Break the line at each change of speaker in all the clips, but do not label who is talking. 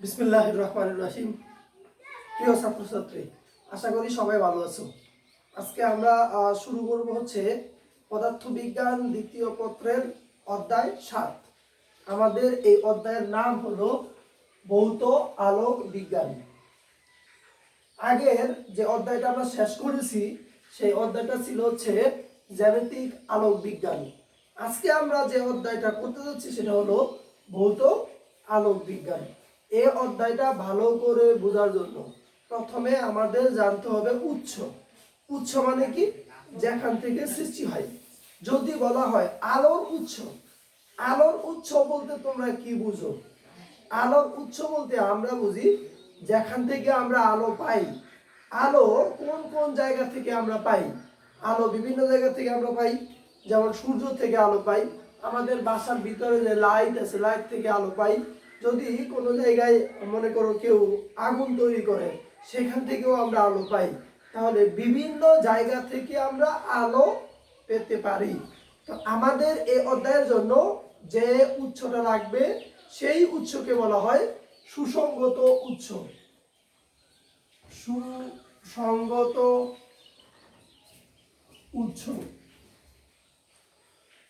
বিসমিল্লাহির রহমানির রহিম। প্রিয় ছাত্রছাত্রী, আশা করি সবাই ভালো আছো। আজকে আমরা শুরু করব হচ্ছে পদার্থবিজ্ঞান দ্বিতীয় পত্রের অধ্যায় 7। আমাদের এই অধ্যায়ের নাম হলো ভৌত আলোক বিজ্ঞান। আগের যে অধ্যায়টা আমরা শেষ করেছি সেই অধ্যায়টা ছিল হচ্ছে জ্যামিতিক আলোক বিজ্ঞান। আজকে আমরা যে অধ্যায়টা করতে যাচ্ছি সেটা হলো ভৌত আলোক বিজ্ঞান। এই অধ্যায়টা ভালো করে বোঝার জন্য প্রথমে আমাদের জানতে হবে উৎস। উৎস মানে কি? যেখান থেকে সৃষ্টি হয়। যদি বলা হয় আলোর উৎস, আলোর উৎস বলতে তোমরা কি বুঝো? আলোর উৎস বলতে আমরা বুঝি যেখান থেকে আমরা আলো পাই। আলো কোন কোন জায়গা থেকে আমরা পাই? আলো বিভিন্ন জায়গা থেকে আমরা পাই। যেমন সূর্য থেকে আলো পাই, আমাদের বাসার ভিতরে যে লাইট আছে লাইট থেকে আলো পাই। যদি কোনো জায়গায় মনে করো কেউ আগুন তৈরি করে সেখান থেকেও আমরা আলো পাই। তাহলে বিভিন্ন জায়গা থেকে আমরা আলো পেতে পারি। তো আমাদের এই অধ্যায়ের জন্য যে উৎসটা লাগবে সেই উৎসকে বলা হয় সুসংগত উৎস। সুসংগত উৎস।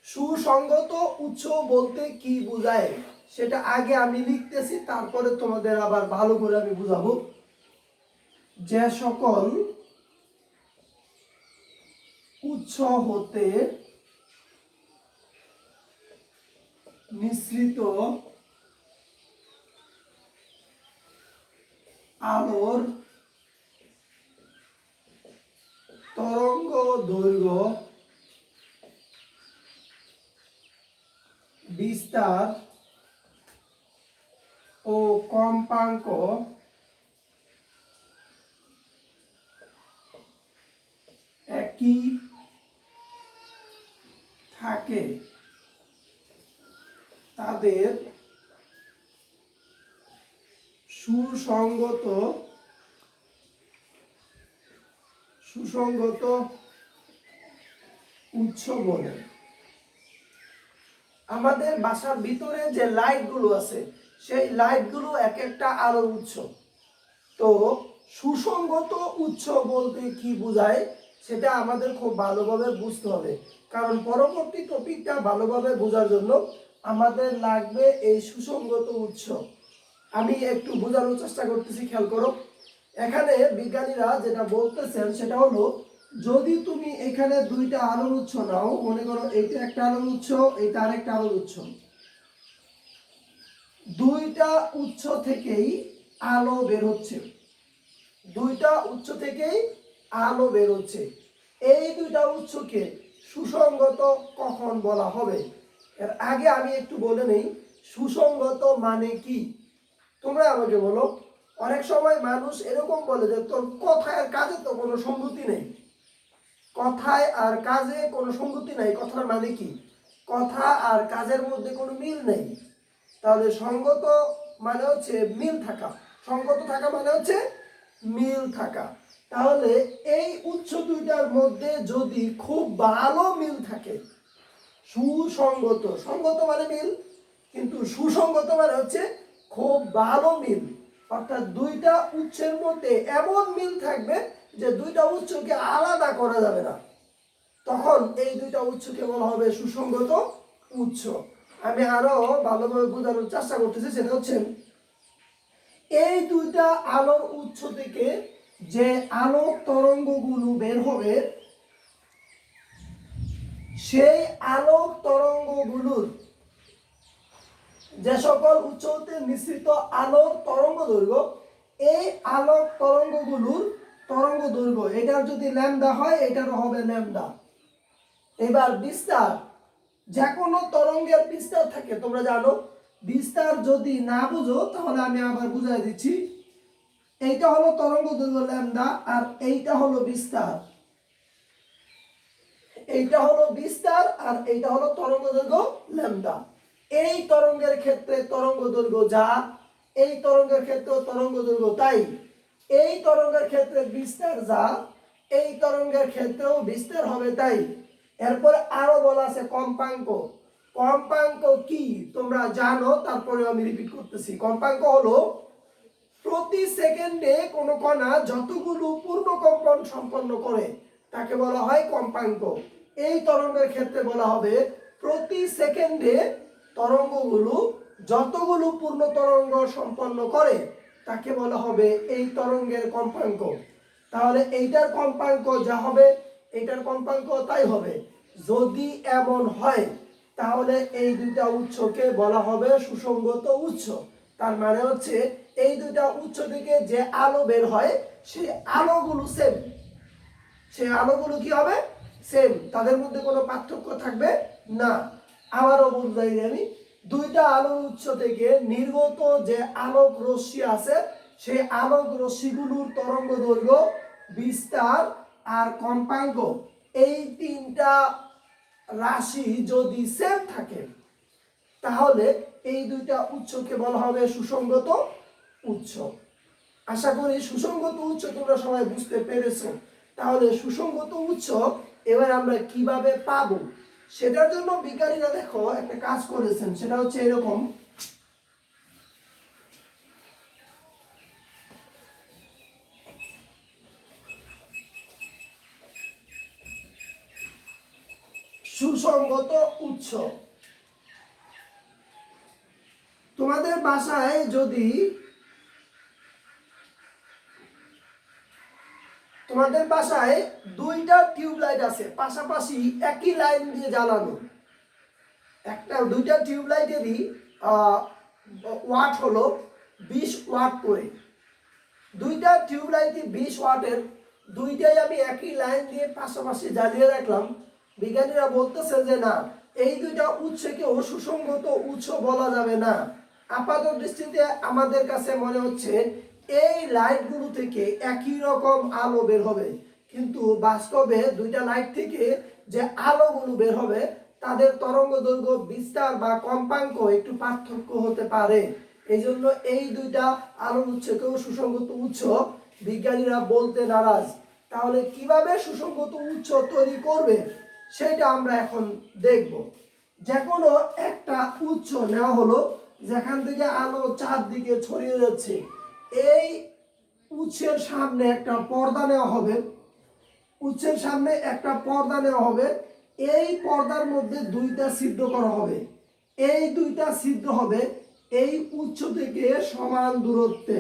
সুসংগত উৎস বলতে কি বোঝায় সেটা আগে আমি লিখতেছি, তারপরে তোমাদের আবার ভালো করে আমি বুঝাবো। যে সকল উৎস হতে মিশ্রিত আলোর তরঙ্গ দৈর্ঘ্য বিস্তার ও কম্পাঙ্ক একই থাকে তাদের সুসংগত উৎস বলে। আমাদের বাসার ভিতরে যে লাইটগুলো আছে সেই লাইটগুলো এক একটা আলোর উৎস। তো সুসংগত উৎস বলতে কি বোঝায় সেটা আমাদের খুব ভালোভাবে বুঝতে হবে, কারণ পরবর্তী টপিকটা ভালোভাবে বোঝার জন্য আমাদের লাগবে এই সুসংগত উৎস। আমি একটু বোঝানোর চেষ্টা করতেছি, খেয়াল করো। এখানে বিজ্ঞানীরা যেটা বলতেছেন সেটা হলো, যদি তুমি এখানে দুইটা আলোর উৎস নাও, মনে করো এইটা একটা আলোর উৎস, এইটা আরেকটা আলোর উৎস, দুইটা উৎস থেকেই আলো বের হচ্ছে। দুইটা উৎস থেকেই আলো বের হচ্ছে। এই দুইটা উৎসকে সুসংগত কখন বলা হবে? এর আগে আমি একটু বলে নেই সুসংগত মানে কি। তোমরা আমাকে বলো। অনেক সময় মানুষ এরকম বলে যে তোর কথায় আর কাজে তো কোনো সঙ্গতি নেই। কথায় আর কাজে কোনো সঙ্গতি নাই, কথার মানে কি? কথা আর কাজের মধ্যে কোনো মিল নেই। তাহলে সঙ্গত মানে হচ্ছে মিল থাকা। সঙ্গত থাকা মানে হচ্ছে মিল থাকা। তাহলে এই উৎস দুইটার মধ্যে যদি খুব ভালো মিল থাকে, সুসংগত, সঙ্গত মানে মিল, কিন্তু সুসংগত মানে হচ্ছে খুব ভালো মিল। অর্থাৎ দুইটা উৎসের মধ্যে এমন মিল থাকবে যে দুইটা উৎসকে আলাদা করা যাবে না, তখন এই দুইটা উৎসকে বলা হবে সুসংগত উৎস। আমি আরো ভালোভাবে বোঝানোর চেষ্টা করতেছি। সেটা হচ্ছে এই দুইটা আলোর উৎস থেকে যে আলোক তরঙ্গগুলো বের হবে, সেই আলোক তরঙ্গগুলোর যে সকল উৎস হতে মিশ্রিত আলোর তরঙ্গ দৈর্ঘ্য, এই আলোক তরঙ্গগুলোর তরঙ্গ দৈর্ঘ্য এটার যদি ল্যামডা হয় এটারও হবে ল্যামডা। এবার বিস্তার, যে কোনো তরঙ্গের বিস্তার থাকে, তোমরা জানো। বিস্তার যদি না বুঝো তাহলে আমি আবার বুঝাই দিচ্ছি। এইটা হলো তরঙ্গ দৈর্ঘ্য ল্যামডা, আর এইটা হলো বিস্তার। এইটা হলো বিস্তার আর এইটা হলো তরঙ্গ দৈর্ঘ্য ল্যামডা। এই তরঙ্গের ক্ষেত্রে তরঙ্গ দৈর্ঘ্য যা, এই তরঙ্গের ক্ষেত্রে তরঙ্গ দৈর্ঘ্য তাই। এই তরঙ্গের ক্ষেত্রে বিস্তার যা, এই তরঙ্গের ক্ষেত্রেও বিস্তার হবে তাই। এরপরে আরো বলা আছে কম্পাঙ্ক। কম্পাঙ্ক কি তোমরা জানো, তারপরে আমি রিপিট করতেছি। কম্পাঙ্ক হলো প্রতি সেকেন্ডে কোনো কণা যতগুলো পূর্ণ কম্পন সম্পন্ন করে তাকে বলা হয় কম্পাঙ্ক। এই তরঙ্গের ক্ষেত্রে বলা হবে প্রতি সেকেন্ডে তরঙ্গগুলো যতগুলো পূর্ণ তরঙ্গ সম্পন্ন করে তাকে বলা হবে এই তরঙ্গের কম্পাঙ্ক। তাহলে এইটার কম্পাঙ্ক যা হবে এইটার কম্পাঙ্ক তাই হবে। যদি এমন হয় তাহলে এই দুইটা উৎসকে বলা হবে সুসংগত উৎস। তার মানে হচ্ছে এই দুইটা উৎস থেকে যে আলো বের হয় সেই আলোগুলো সেম, সেই আলোগুলো কি হবে সেম, তাদের মধ্যে কোনো পার্থক্য থাকবে না। আবারও বুঝাই আমি, দুইটা আলোর উৎস থেকে নির্গত যে আলোক রশ্মি আছে সেই আলোক রশ্মিগুলোর তরঙ্গ দৈর্ঘ্য, বিস্তার আর কম্পাঙ্ক এই তিনটা রাশি যদি সেম থাকে তাহলে এই দুইটা উৎসকে বলা হবে সুসংগত উৎস। আশা করি সুসংগত উৎস তোমরা সবাই বুঝতে পেরেছো। তাহলে সুসংগত উৎস এবার আমরা কিভাবে পাবো সেটার জন্য বিজ্ঞানীরা দেখো একটা কাজ করেছেন, সেটা হচ্ছে এরকম। সুসংগত উৎস, তোমাদের বাসায় যদি তোমাদের বাসায় দুইটা টিউবলাইট আছে পাশাপাশি একই লাইন দিয়ে জ্বালানো, দুইটা টিউবলাইটেরই ওয়াট হলো 20 ওয়াট করে, দুইটা টিউবলাইটই 20 ওয়াটের, দুইটাই আমি একই লাইন দিয়ে পাশাপাশি জ্বালিয়ে রাখলাম। বিজ্ঞানীরা বলতেছে যে না, এই দুইটা উৎসকেও সুসংগত উৎস বলা যাবে না। আপাত দৃষ্টিতে আমাদের কাছে মনে হচ্ছে এই লাইটগুলো থেকে একই রকম আলো বের হবে, কিন্তু বাস্তবে দুইটা লাইট থেকে যে আলোগুলো বের হবে তাদের তরঙ্গ দৈর্ঘ্য, বিস্তার বা কম্পাঙ্ক একটু পার্থক্য হতে পারে। এই জন্য এই দুইটা আলোর উৎসকেও সুসংগত উৎস বিজ্ঞানীরা বলতে নারাজ। তাহলে কিভাবে সুসংগত উৎস তৈরি করবে সেটা আমরা এখন দেখব। যে কোনো একটা উৎস নেওয়া হলো যেখান থেকে আলো চারদিকে ছড়িয়ে যাচ্ছে, এই উৎসের সামনে একটা পর্দা নেওয়া হবে, উৎসের সামনে একটা পর্দা নেওয়া হবে, এই পর্দার মধ্যে দুইটা ছিদ্র করা হবে, এই দুইটা ছিদ্র হবে এই উৎস থেকে সমান দূরত্বে,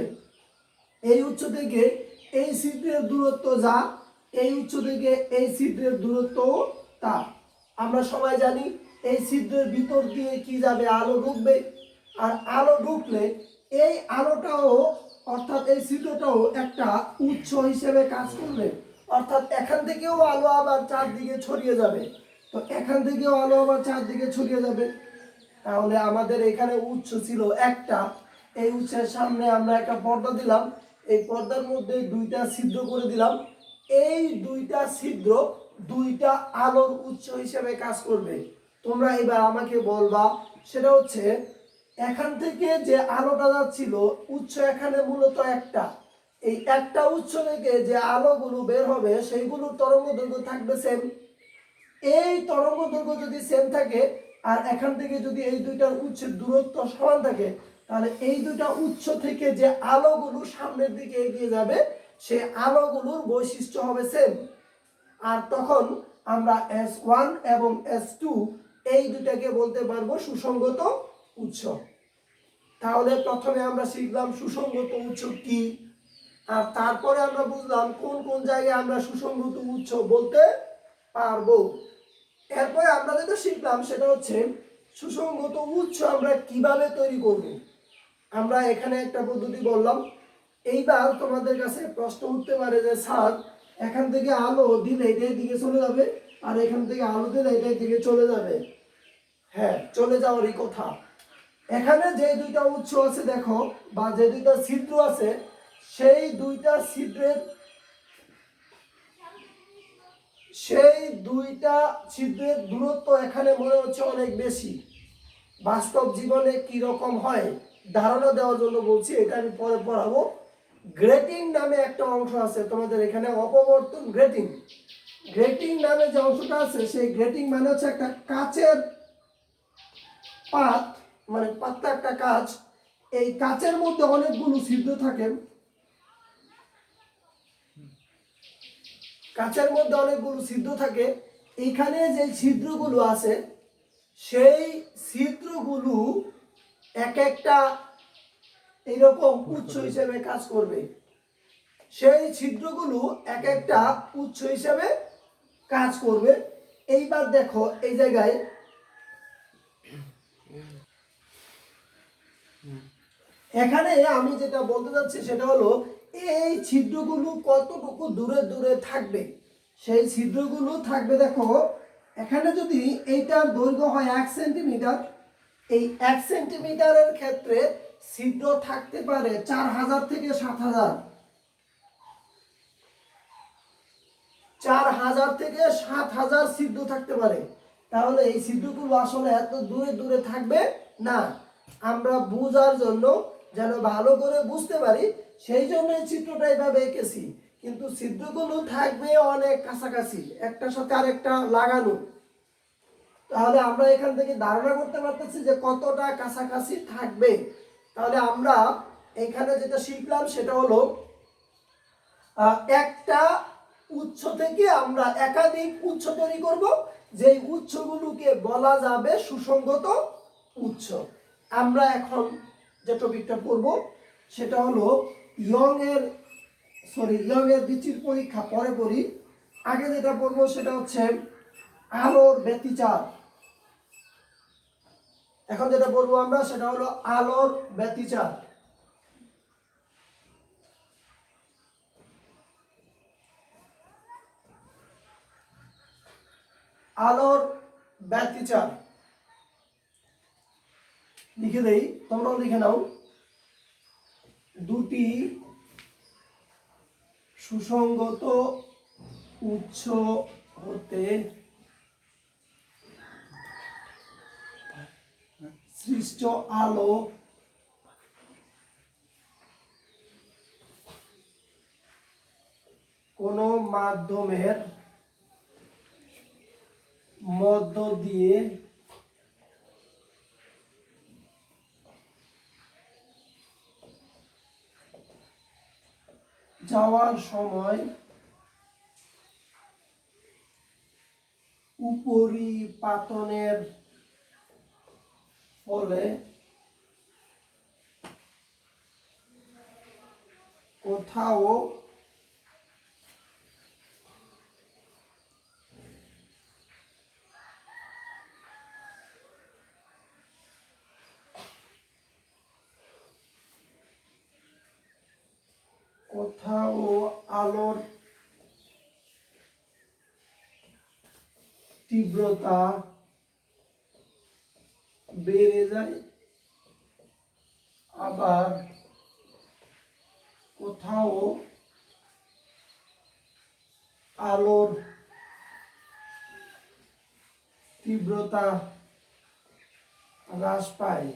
এই উৎস থেকে এই ছিদ্রের দূরত্ব যা, এই উৎস থেকে এই ছিদ্রের দূরত্ব তা। আমরা সবাই জানি এই ছিদ্রের ভিতর দিয়ে কি যাবে, আলো ঢুকবে, আর আলো ঢুকলে এই আলোটাও অর্থাৎ এই ছিদ্রটাও একটা উৎস হিসেবে কাজ করবে, অর্থাৎ এখান থেকেও আলো আবার চারদিকে ছড়িয়ে যাবে। তো এখান থেকেও আলো আবার চারদিকে ছড়িয়ে যাবে। তাহলে আমাদের এখানে উৎস ছিল একটা, এই উৎসের সামনে আমরা একটা পর্দা দিলাম, এই পর্দার মধ্যে দুইটা ছিদ্র করে দিলাম, এই দুইটা ছিদ্র দুইটা আলোর উৎস হিসেবে কাজ করবে। তোমরা এবার আমাকে বলবা সেটা হচ্ছে এখান থেকে যে আলোটা যাচ্ছিল উৎস এখানে মূলত একটা, এই একটা উৎস থেকে যে আলোগুলো বের হবে সেইগুলোর তরঙ্গ দৈর্ঘ্য থাকবে সেম। এই তরঙ্গ দৈর্ঘ্য যদি সেম থাকে আর এখান থেকে যদি এই দুইটার উৎসের দূরত্ব সমান থাকে তাহলে এই দুইটা উৎস থেকে যে আলোগুলো সামনের দিকে এগিয়ে যাবে সেই আলোগুলোর বৈশিষ্ট্য হবে সেম। আর তখন আমরা S1 এবং S2 এই দুটাকে বলতে পারবো সুসংগত উৎস। তাহলে প্রথমে আমরা শিখলাম সুসংগত উৎস কি, আর তারপরে আমরা বুঝলাম কোন কোন জায়গায় আমরা সুসংগত উৎস বলতে পারবো। এরপরে আমরা যেটা শিখলাম সেটা হচ্ছে সুসংগত উৎস আমরা কিভাবে তৈরি করব। আমরা এখানে একটা পদ্ধতি বললাম। এইবার তোমাদের কাছে প্রশ্ন উঠতে পারে যে স্যার এখান থেকে আলো দিলে এটার দিকে চলে যাবে আর এখান থেকে আলো দিলে এটার দিকে চলে যাবে। হ্যাঁ, চলে যাওয়ারই কথা। এখানে যে দুইটা উৎস আছে দেখো, বা যে দুইটা ছিদ্র আছে সেই দুইটা ছিদ্রের দূরত্ব এখানে মনে হচ্ছে অনেক বেশি। বাস্তব জীবনে কি রকম হয় ধারণা দেওয়ার জন্য বলছি, এটা আমি পরে পড়াবো। গ্রেটিং নামে একটা অংশ আছে তোমাদের এখানে, অপবর্তন গ্রেটিং। গ্রেটিং নামে যে অংশটা আছে সেই গ্রেটিং মানে হচ্ছে একটা কাচের পাত, মানে পাতলা একটা কাচ, এই কাচের মধ্যে অনেকগুলো ছিদ্র থাকে, কাচের মধ্যে অনেকগুলো ছিদ্র থাকে। এখানে যে ছিদ্রগুলো আছে সেই ছিদ্রগুলো এক একটা এইরকম উৎস হিসেবে কাজ করবে। সেই ছিদ্রগুলো এক একটা উৎস হিসেবে কাজ করবে। এইবার দেখো এই জায়গায় এখানে আমি যেটা বলতে চাচ্ছি সেটা হলো এই ছিদ্রগুলো কতটুকু দূরে দূরে থাকবে। সেই ছিদ্রগুলো থাকবে, দেখো এখানে যদি এইটার দৈর্ঘ্য হয় 1 সেন্টিমিটার, এই 1 সেন্টিমিটারের ক্ষেত্রে ছিদ্র থাকতে পারে 4000 থেকে 7000, 4000 থেকে 7000 ছিদ্র থাকতে পারে। তাহলে এই ছিদ্রগুলো আসলে এত দূরে দূরে থাকবে না। আমরা বোঝার জন্য, যেন ভালো করে বুঝতে পারি, সেই জন্য এই চিত্রটা এইভাবে এঁকেছি। কিন্তু ছিদ্রগুলো থাকবে অনেক কাছাকাছি, একটার সাথে আরেকটা লাগানো। তাহলে আমরা এখান থেকে ধারণা করতে পারতেছি যে কতটা কাছাকাছি থাকবে। তাহলে আমরা এখানে যেটা শিখলাম সেটা হলো একটা উৎস থেকে আমরা একাধিক উৎস তৈরি করব, যেই উৎসগুলোকে বলা যাবে সুসংগত উৎস। আমরা এখন যে টপিকটা পড়ব সেটা হলো ইয়ং এর বীচির পরীক্ষা পরে পড়ি। আগে যেটা পড়বো সেটা হচ্ছে আলোর ব্যতিচার। এখন যেটা পড়বো আমরা সেটা হলো আলোর ব্যতিচার। আলোর ব্যতিচার লিখে দেই, তোমরাও লিখে নাও। দুটি সুসংগত উৎস হতে সৃষ্ট আলো কোন মাধ্যমের মধ্য দিয়ে যাওয়ার সময় উপরিপাতনের ফলে কোথাও আলোর তীব্রতা বেড়ে যায়, আবার কোথাও আলোর তীব্রতা হ্রাস পায়।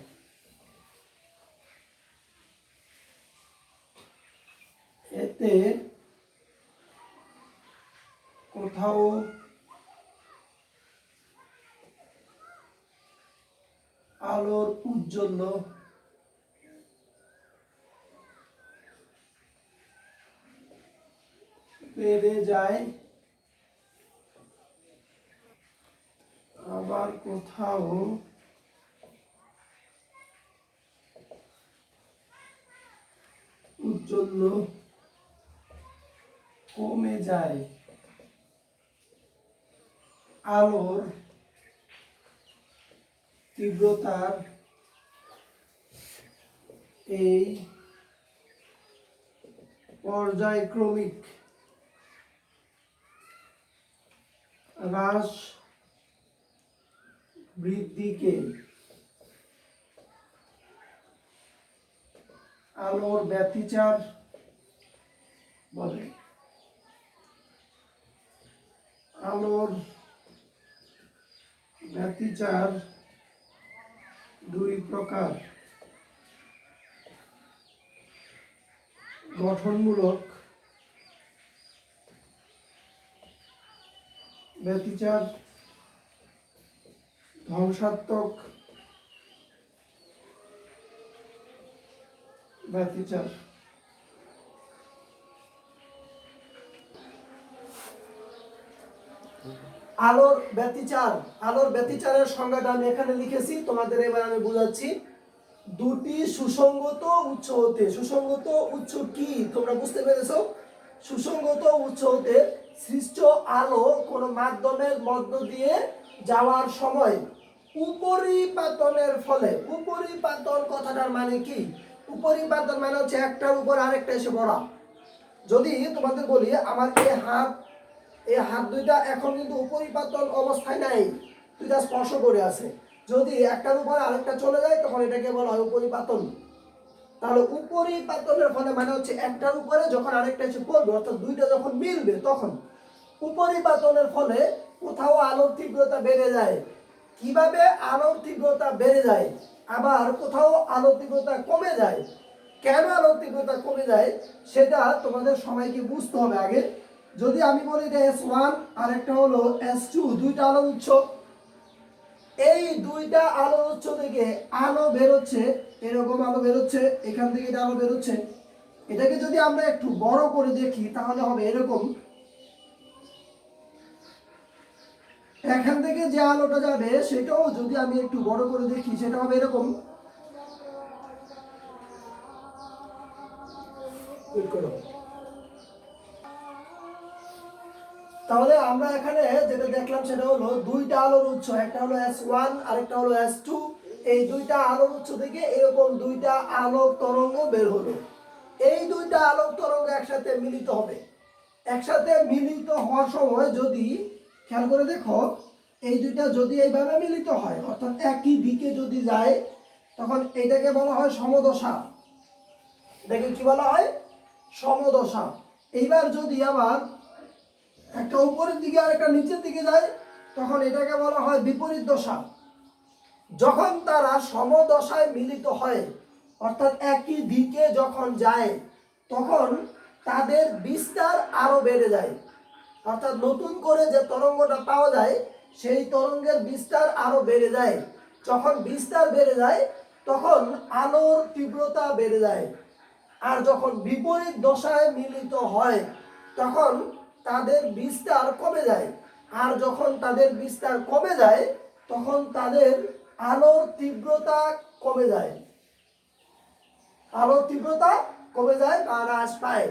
এতে কোথাও আলোর ঔজ্জ্বল্য বেড়ে যায়, আবার কোথাও ঔজ্জ্বল্য কমে যায়। আলোর তীব্রতার এই পর্যায়ক্রমিক হ্রাস বৃদ্ধিকে আলোর ব্যতিচার বলে। আলোর ব্যতিচার দুই প্রকার: গঠনমূলক ব্যতিচার, ধ্বংসাত্মক ব্যতিচার। আলোর ব্যতিচার, আলোর ব্যতিচারের সংজ্ঞাটা আমি এখানে লিখেছি, তোমাদের এবার আমি বুঝাচ্ছি। দুটি সুসংগত উৎস হতে, সুসংগত উৎস কি তোমরা বুঝতে পেরেছো? সুসংগত উৎস হতে সৃষ্ট আলো কোন মাধ্যমের মধ্য দিয়ে যাওয়ার সময় উপরিপাতনের ফলে, উপরিপাতন কথাটার মানে কি? উপরিপাতন মানে হচ্ছে একটার উপর আরেকটা এসে পড়া। যদি তোমাদের বলি আমার এই হাত দুইটা এখন কিন্তু উপরিপাতন অবস্থায় নাই, দুইটা স্পর্শ করে আছে, যদি একটার উপরে আরেকটা চলে যায় তখন এটাকে বলা হয় উপরিপাতন। তাহলে উপরিপাতনের ফলে মানে হচ্ছে একটার উপরে যখন আরেকটা এসে পড়বে, অর্থাৎ দুইটা যখন মিলবে তখন উপরিপাতনের ফলে কোথাও আলোর তীব্রতা বেড়ে যায়। কিভাবে আলোর তীব্রতা বেড়ে যায়, আবার কোথাও আলোর তীব্রতা কমে যায়, কেন আলোর তীব্রতা কমে যায় সেটা তোমাদের সবাইকে বুঝতে হবে আগে। যদি আমি বলি যে S1 আর একটা হলো S2, দুইটা আলোর উৎস, এই দুইটা আলোর উৎস থেকে আলো বেরোচ্ছে, এরকম আলো বেরোচ্ছে, এখান থেকে এটা আলো বেরোচ্ছে। এটাকে যদি আমরা একটু বড় করে দেখি তাহলে হবে এরকম, এখান থেকে যে আলোটা যাবে সেটাও যদি আমি একটু বড় করে দেখি সেটা হবে এরকম। তাহলে আমরা এখানে যেটা দেখলাম সেটা হলো দুইটা আলোর উৎস, একটা হলো S1 আর একটা হলো S2। এই দুইটা আলোর উৎস থেকে এরকম দুইটা আলোক তরঙ্গ বের হলো। এই দুইটা আলোক তরঙ্গ একসাথে মিলিত হবে। একসাথে মিলিত হওয়ার সময় যদি খেয়াল করে দেখো, এই দুইটা যদি এইভাবে মিলিত হয় অর্থাৎ একই দিকে যদি যায় তখন এটাকে বলা হয় সমদশা। এটাকে কি বলা হয়? সমদশা। এইবার যদি আবার একটা উপরের দিকে আর একটা নিচের দিকে যায় তখন এটাকে বলা হয় বিপরীত দশা। যখন তারা সমদশায় মিলিত হয় অর্থাৎ একই দিকে যখন যায় তখন তাদের বিস্তার আরো বেড়ে যায়, অর্থাৎ নতুন করে যে তরঙ্গটা পাওয়া যায় সেই তরঙ্গের বিস্তার আরো বেড়ে যায়। যখন বিস্তার বেড়ে যায় তখন আলোর তীব্রতা বেড়ে যায়। আর যখন বিপরীত দশায় মিলিত হয় তখন তাদের বিস্তার কমে যায়। আর যখন তাদের বিস্তার কমে যায় তখন তাদের আলোর তীব্রতা কমে যায়, আলোর তীব্রতা কমে যায় বা হ্রাস পায়।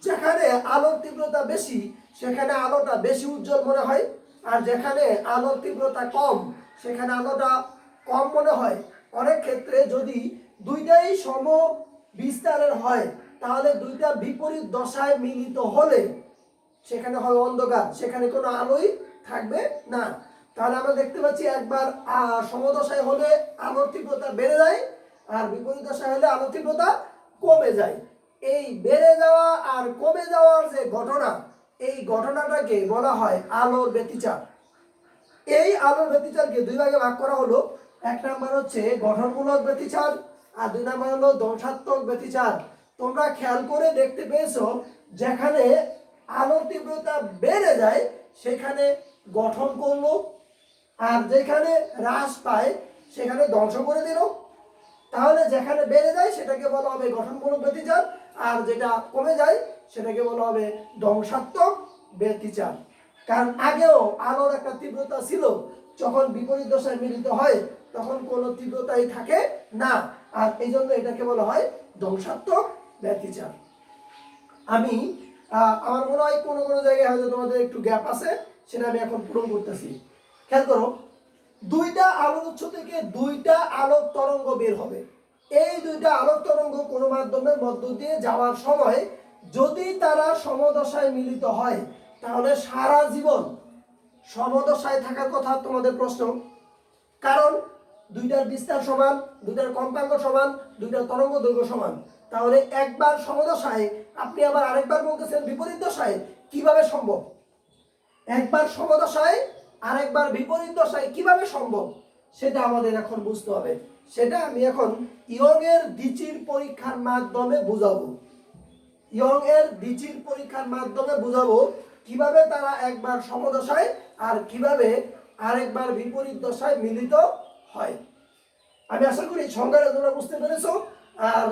যেখানে আলোর তীব্রতা বেশি সেখানে আলোটা বেশি উজ্জ্বল মনে হয়, আর যেখানে আলোর তীব্রতা কম সেখানে আলোটা কম মনে হয়। অনেক ক্ষেত্রে যদি দুইটাই সম বিস্তারের হয় তাহলে দুইটা বিপরীত দশায় মিলিত হলে সেখানে হয় অন্ধকার, সেখানে কোনো আলোই থাকবে না। তাহলে আমরা দেখতে পাচ্ছি একবার সমদশায় হলে আলোর তীব্রতা বেড়ে যায় আর বিপরীত দশায় হলে আলোর তীব্রতা কমে যায়। এই বেড়ে যাওয়া আর কমে যাওয়ার যে ঘটনা, এই ঘটনাটাকে বলা হয় আলোর ব্যতিচার। এই আলোর ব্যতিচারকে দুই ভাগে ভাগ করা হলো। এক নাম্বার হচ্ছে গঠনমূলক ব্যতিচার আর দুই নাম্বার হলো ধ্বংসাত্মক ব্যতিচার। তোমরা খেয়াল করে দেখতে পেয়েছো যেখানে আলোর তীব্রতা বেড়ে যায় সেখানে গঠন করলো, আর যেখানে হ্রাস পায় সেখানে ধ্বংস করে দিল। তাহলে যেখানে বেড়ে যায় সেটাকে বলা হবে গঠনমূলক ব্যতিচার, আর যেটা কমে যায় সেটাকে বলা হবে ধ্বংসাত্মক ব্যতিচার। কারণ আগেও আলোর একটা তীব্রতা ছিল, যখন বিপরীত দশায় মিলিত হয় তখন কোনো তীব্রতাই থাকে না, আর এই জন্য এটাকে বলা হয় ধ্বংসাত্মক ব্যতিচার। আমি আমার মনে হয় কোনো কোনো জায়গায় হয়তো তোমাদের একটু গ্যাপ আছে, সেটা আমি এখন পূরণ করতেছি। খেয়াল করো, দুইটা আলোর উৎস থেকে দুইটা আলোক তরঙ্গ বের হবে। এই দুইটা আলোক তরঙ্গ কোনো মাধ্যমের মধ্য দিয়ে যাওয়ার সময় যদি তারা সমদশায় মিলিত হয় তাহলে সারা জীবন সমদশায় থাকার কথা তোমাদের প্রশ্ন। কারণ দুইটার বিস্তার সমান, দুইটার কম্পাঙ্ক সমান, দুইটার তরঙ্গ দৈর্ঘ্য সমান। তাহলে একবার সমদশায় আপনি আবার আরেকবার বলতেছেন বিপরীত দশায়, কিভাবে সম্ভব? একবার সমদশায় আরেকবার বিপরীত দশায় কিভাবে সম্ভব সেটা আমাদের এখন বুঝতে হবে। সেটা আমি এখন ইয়ং এর দ্বিচির পরীক্ষার মাধ্যমে বুঝাবো। ইয়ং এর দ্বিচির পরীক্ষার মাধ্যমে বুঝাবো কিভাবে তারা একবার সমদশায় আর কিভাবে আরেকবার বিপরীত দশায় মিলিত হয়। আমি আশা করি সংজ্ঞাটা তোমরা বুঝতে পেরেছো। আর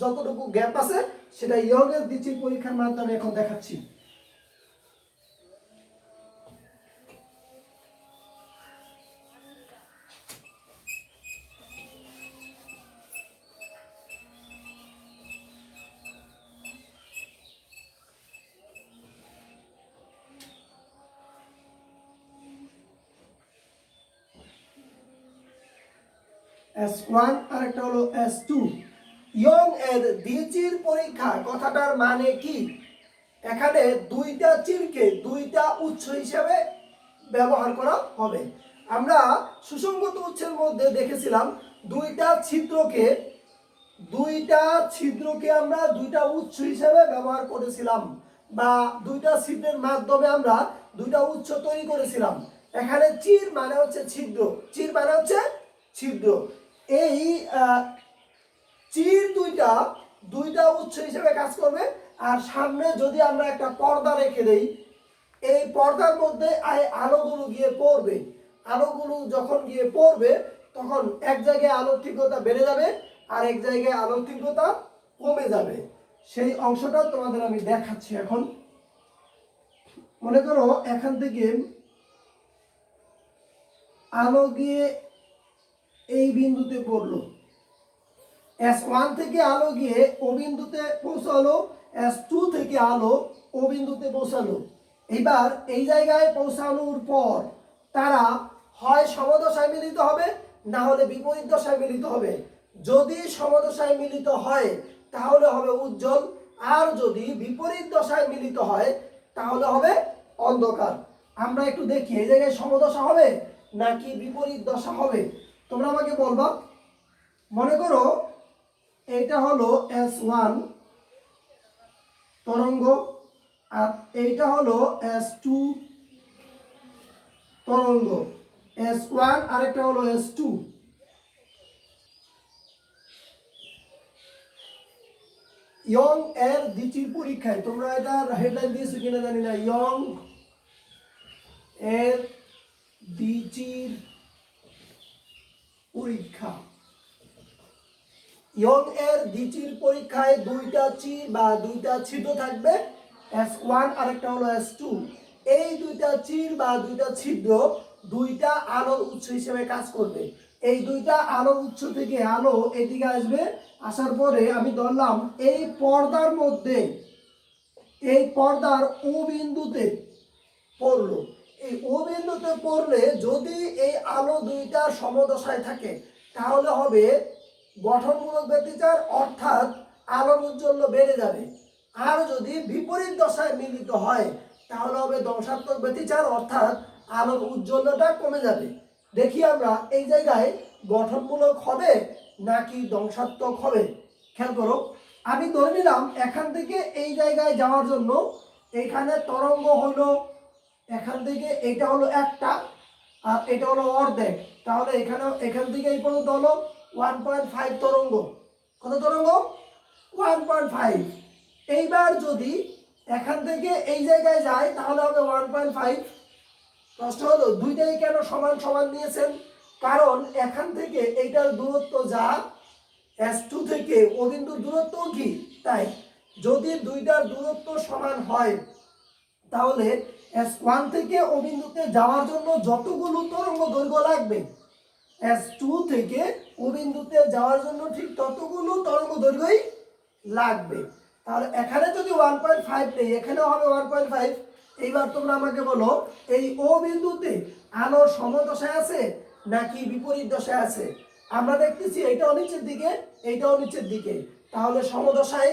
যতটুকু গ্যাপ আছে সেটা ইয়ংয়ের দ্বিতীয় পরীক্ষার মাধ্যমে এখন দেখাচ্ছি। S1 আর একটা হলো S2। ইয়ং এর দ্বিচির পরীক্ষা কথাটার মানে কি? এখানে দুইটা চিরকে দুইটা উৎস হিসেবে ব্যবহার করা হবে। আমরা সুসংগত উৎসের মধ্যে দেখেছিলাম দুইটা ছিদ্রকে আমরা দুইটা উৎস হিসেবে ব্যবহার করেছিলাম, বা দুইটা ছিদ্রের মাধ্যমে আমরা দুইটা উৎস তৈরি করেছিলাম। এখানে চির মানে হচ্ছে ছিদ্র, চির মানে হচ্ছে ছিদ্র। এই চির দুইটা উৎস হিসেবে কাজ করবে। আর সামনে যদি আমরা একটা পর্দা রেখে দেই, এই পর্দার মধ্যে আলোগুলো গিয়ে পড়বে। আলোগুলো যখন গিয়ে পড়বে তখন এক জায়গায় আলোর তীব্রতা বেড়ে যাবে আর এক জায়গায় আলোর তীব্রতা কমে যাবে। সেই অংশটা তোমাদের আমি দেখাচ্ছি। এখন মনে করো এখান থেকে আলো গিয়ে এই বিন্দুতে পড়লো, S1 থেকে আলো গিয়ে ও বিন্দুতে পৌঁছালো, S2 থেকে আলো ও বিন্দুতে পৌঁছালো। এবার এই জায়গায় পৌঁছানোর পর তারা হয় সমদশায় মিলিত হবে, না হলে বিপরীত দশায় মিলিত হবে। যদি সমদশায় মিলিত হয় তাহলে হবে উজ্জ্বল, আর যদি বিপরীত দশায় মিলিত হয় তাহলে হবে অন্ধকার। আমরা একটু দেখি এই জায়গায় সমদশা হবে নাকি বিপরীত দশা হবে, তোমরা আমাকে বলবা। মনে করো এটা হলো S1 তরঙ্গ আর এইটা হলো S2 তরঙ্গ। S1 আর একটা হলো S2। ইয়ং এর দ্বিতীয় পরীক্ষায় তোমরা এটার হেডলাইন দিয়েছো কিনা জানি না, ইয়ং এর দ্বিতীয় পরীক্ষা। ইয়ং এর দ্বিতীয় পরীক্ষায় দুইটা চির বা দুইটা ছিদ্র থাকবে, S1 আর একটা হলো S2। এই দুইটা চির বা দুইটা ছিদ্র দুইটা আলোর উৎস হিসেবে কাজ করবে। এই দুইটা আলোর উৎস থেকে আলো এদিকে আসবে, আসার পরে আমি ধরলাম এই পর্দার মধ্যে, এই পর্দার ও বিন্দুতে পড়লো। এই ও বিন্দুতে পড়লে যদি এই আলো দুইটা সমদশায় থাকে তাহলে হবে গঠনমূলক ব্যতিচার, অর্থাৎ আলোর উজ্জ্বল্য বেড়ে যাবে। আর যদি বিপরীত দশায় মিলিত হয় তাহলে হবে ধ্বংসাত্মক ব্যতিচার, অর্থাৎ আলোর উজ্জ্বল্যটা কমে যাবে। দেখি আমরা এই জায়গায় গঠনমূলক হবে নাকি ধ্বংসাত্মক হবে। খেয়াল করো, আমি ধরে নিলাম এখান থেকে এই জায়গায় যাওয়ার জন্য এখানে তরঙ্গ হলো, এখান থেকে এটা হলো একটা আর এটা হলো অর্ধেক, তাহলে এখান থেকে এই পর্যন্ত হলো 1.5 তরঙ্গ। কত তরঙ্গ? 1.5। এইবার যদি এখান থেকে এই জায়গায় যায় তাহলে হবে 1.5। প্রশ্ন হলো দুইটাই কেন সমান সমান নিয়েছেন? কারণ এখান থেকে এইটার দূরত্ব যা, S2 থেকে ও বিন্দুর দূরত্ব কি তাই। যদি দুইটার দূরত্ব সমান হয় তাহলে S1 থেকে ও বিন্দুতে যাওয়ার জন্য যতগুলো তরঙ্গ দৈর্ঘ্য লাগবে, S2 থেকে ও বিন্দুতে যাওয়ার জন্য ঠিক ততগুলো তরঙ্গ দৈর্ঘ্যই লাগবে। তাহলে এখানে যদি 1.5 নেই, এখানেও হবে 1.5। এইবার তোমরা আমাকে বলো এই ও বিন্দুতে আলো সমদশায় আছে নাকি বিপরীত দশায় আছে? আমরা দেখতেছি এইটাও নিচের দিকে, এইটাও নিচের দিকে, তাহলে সমদশায়।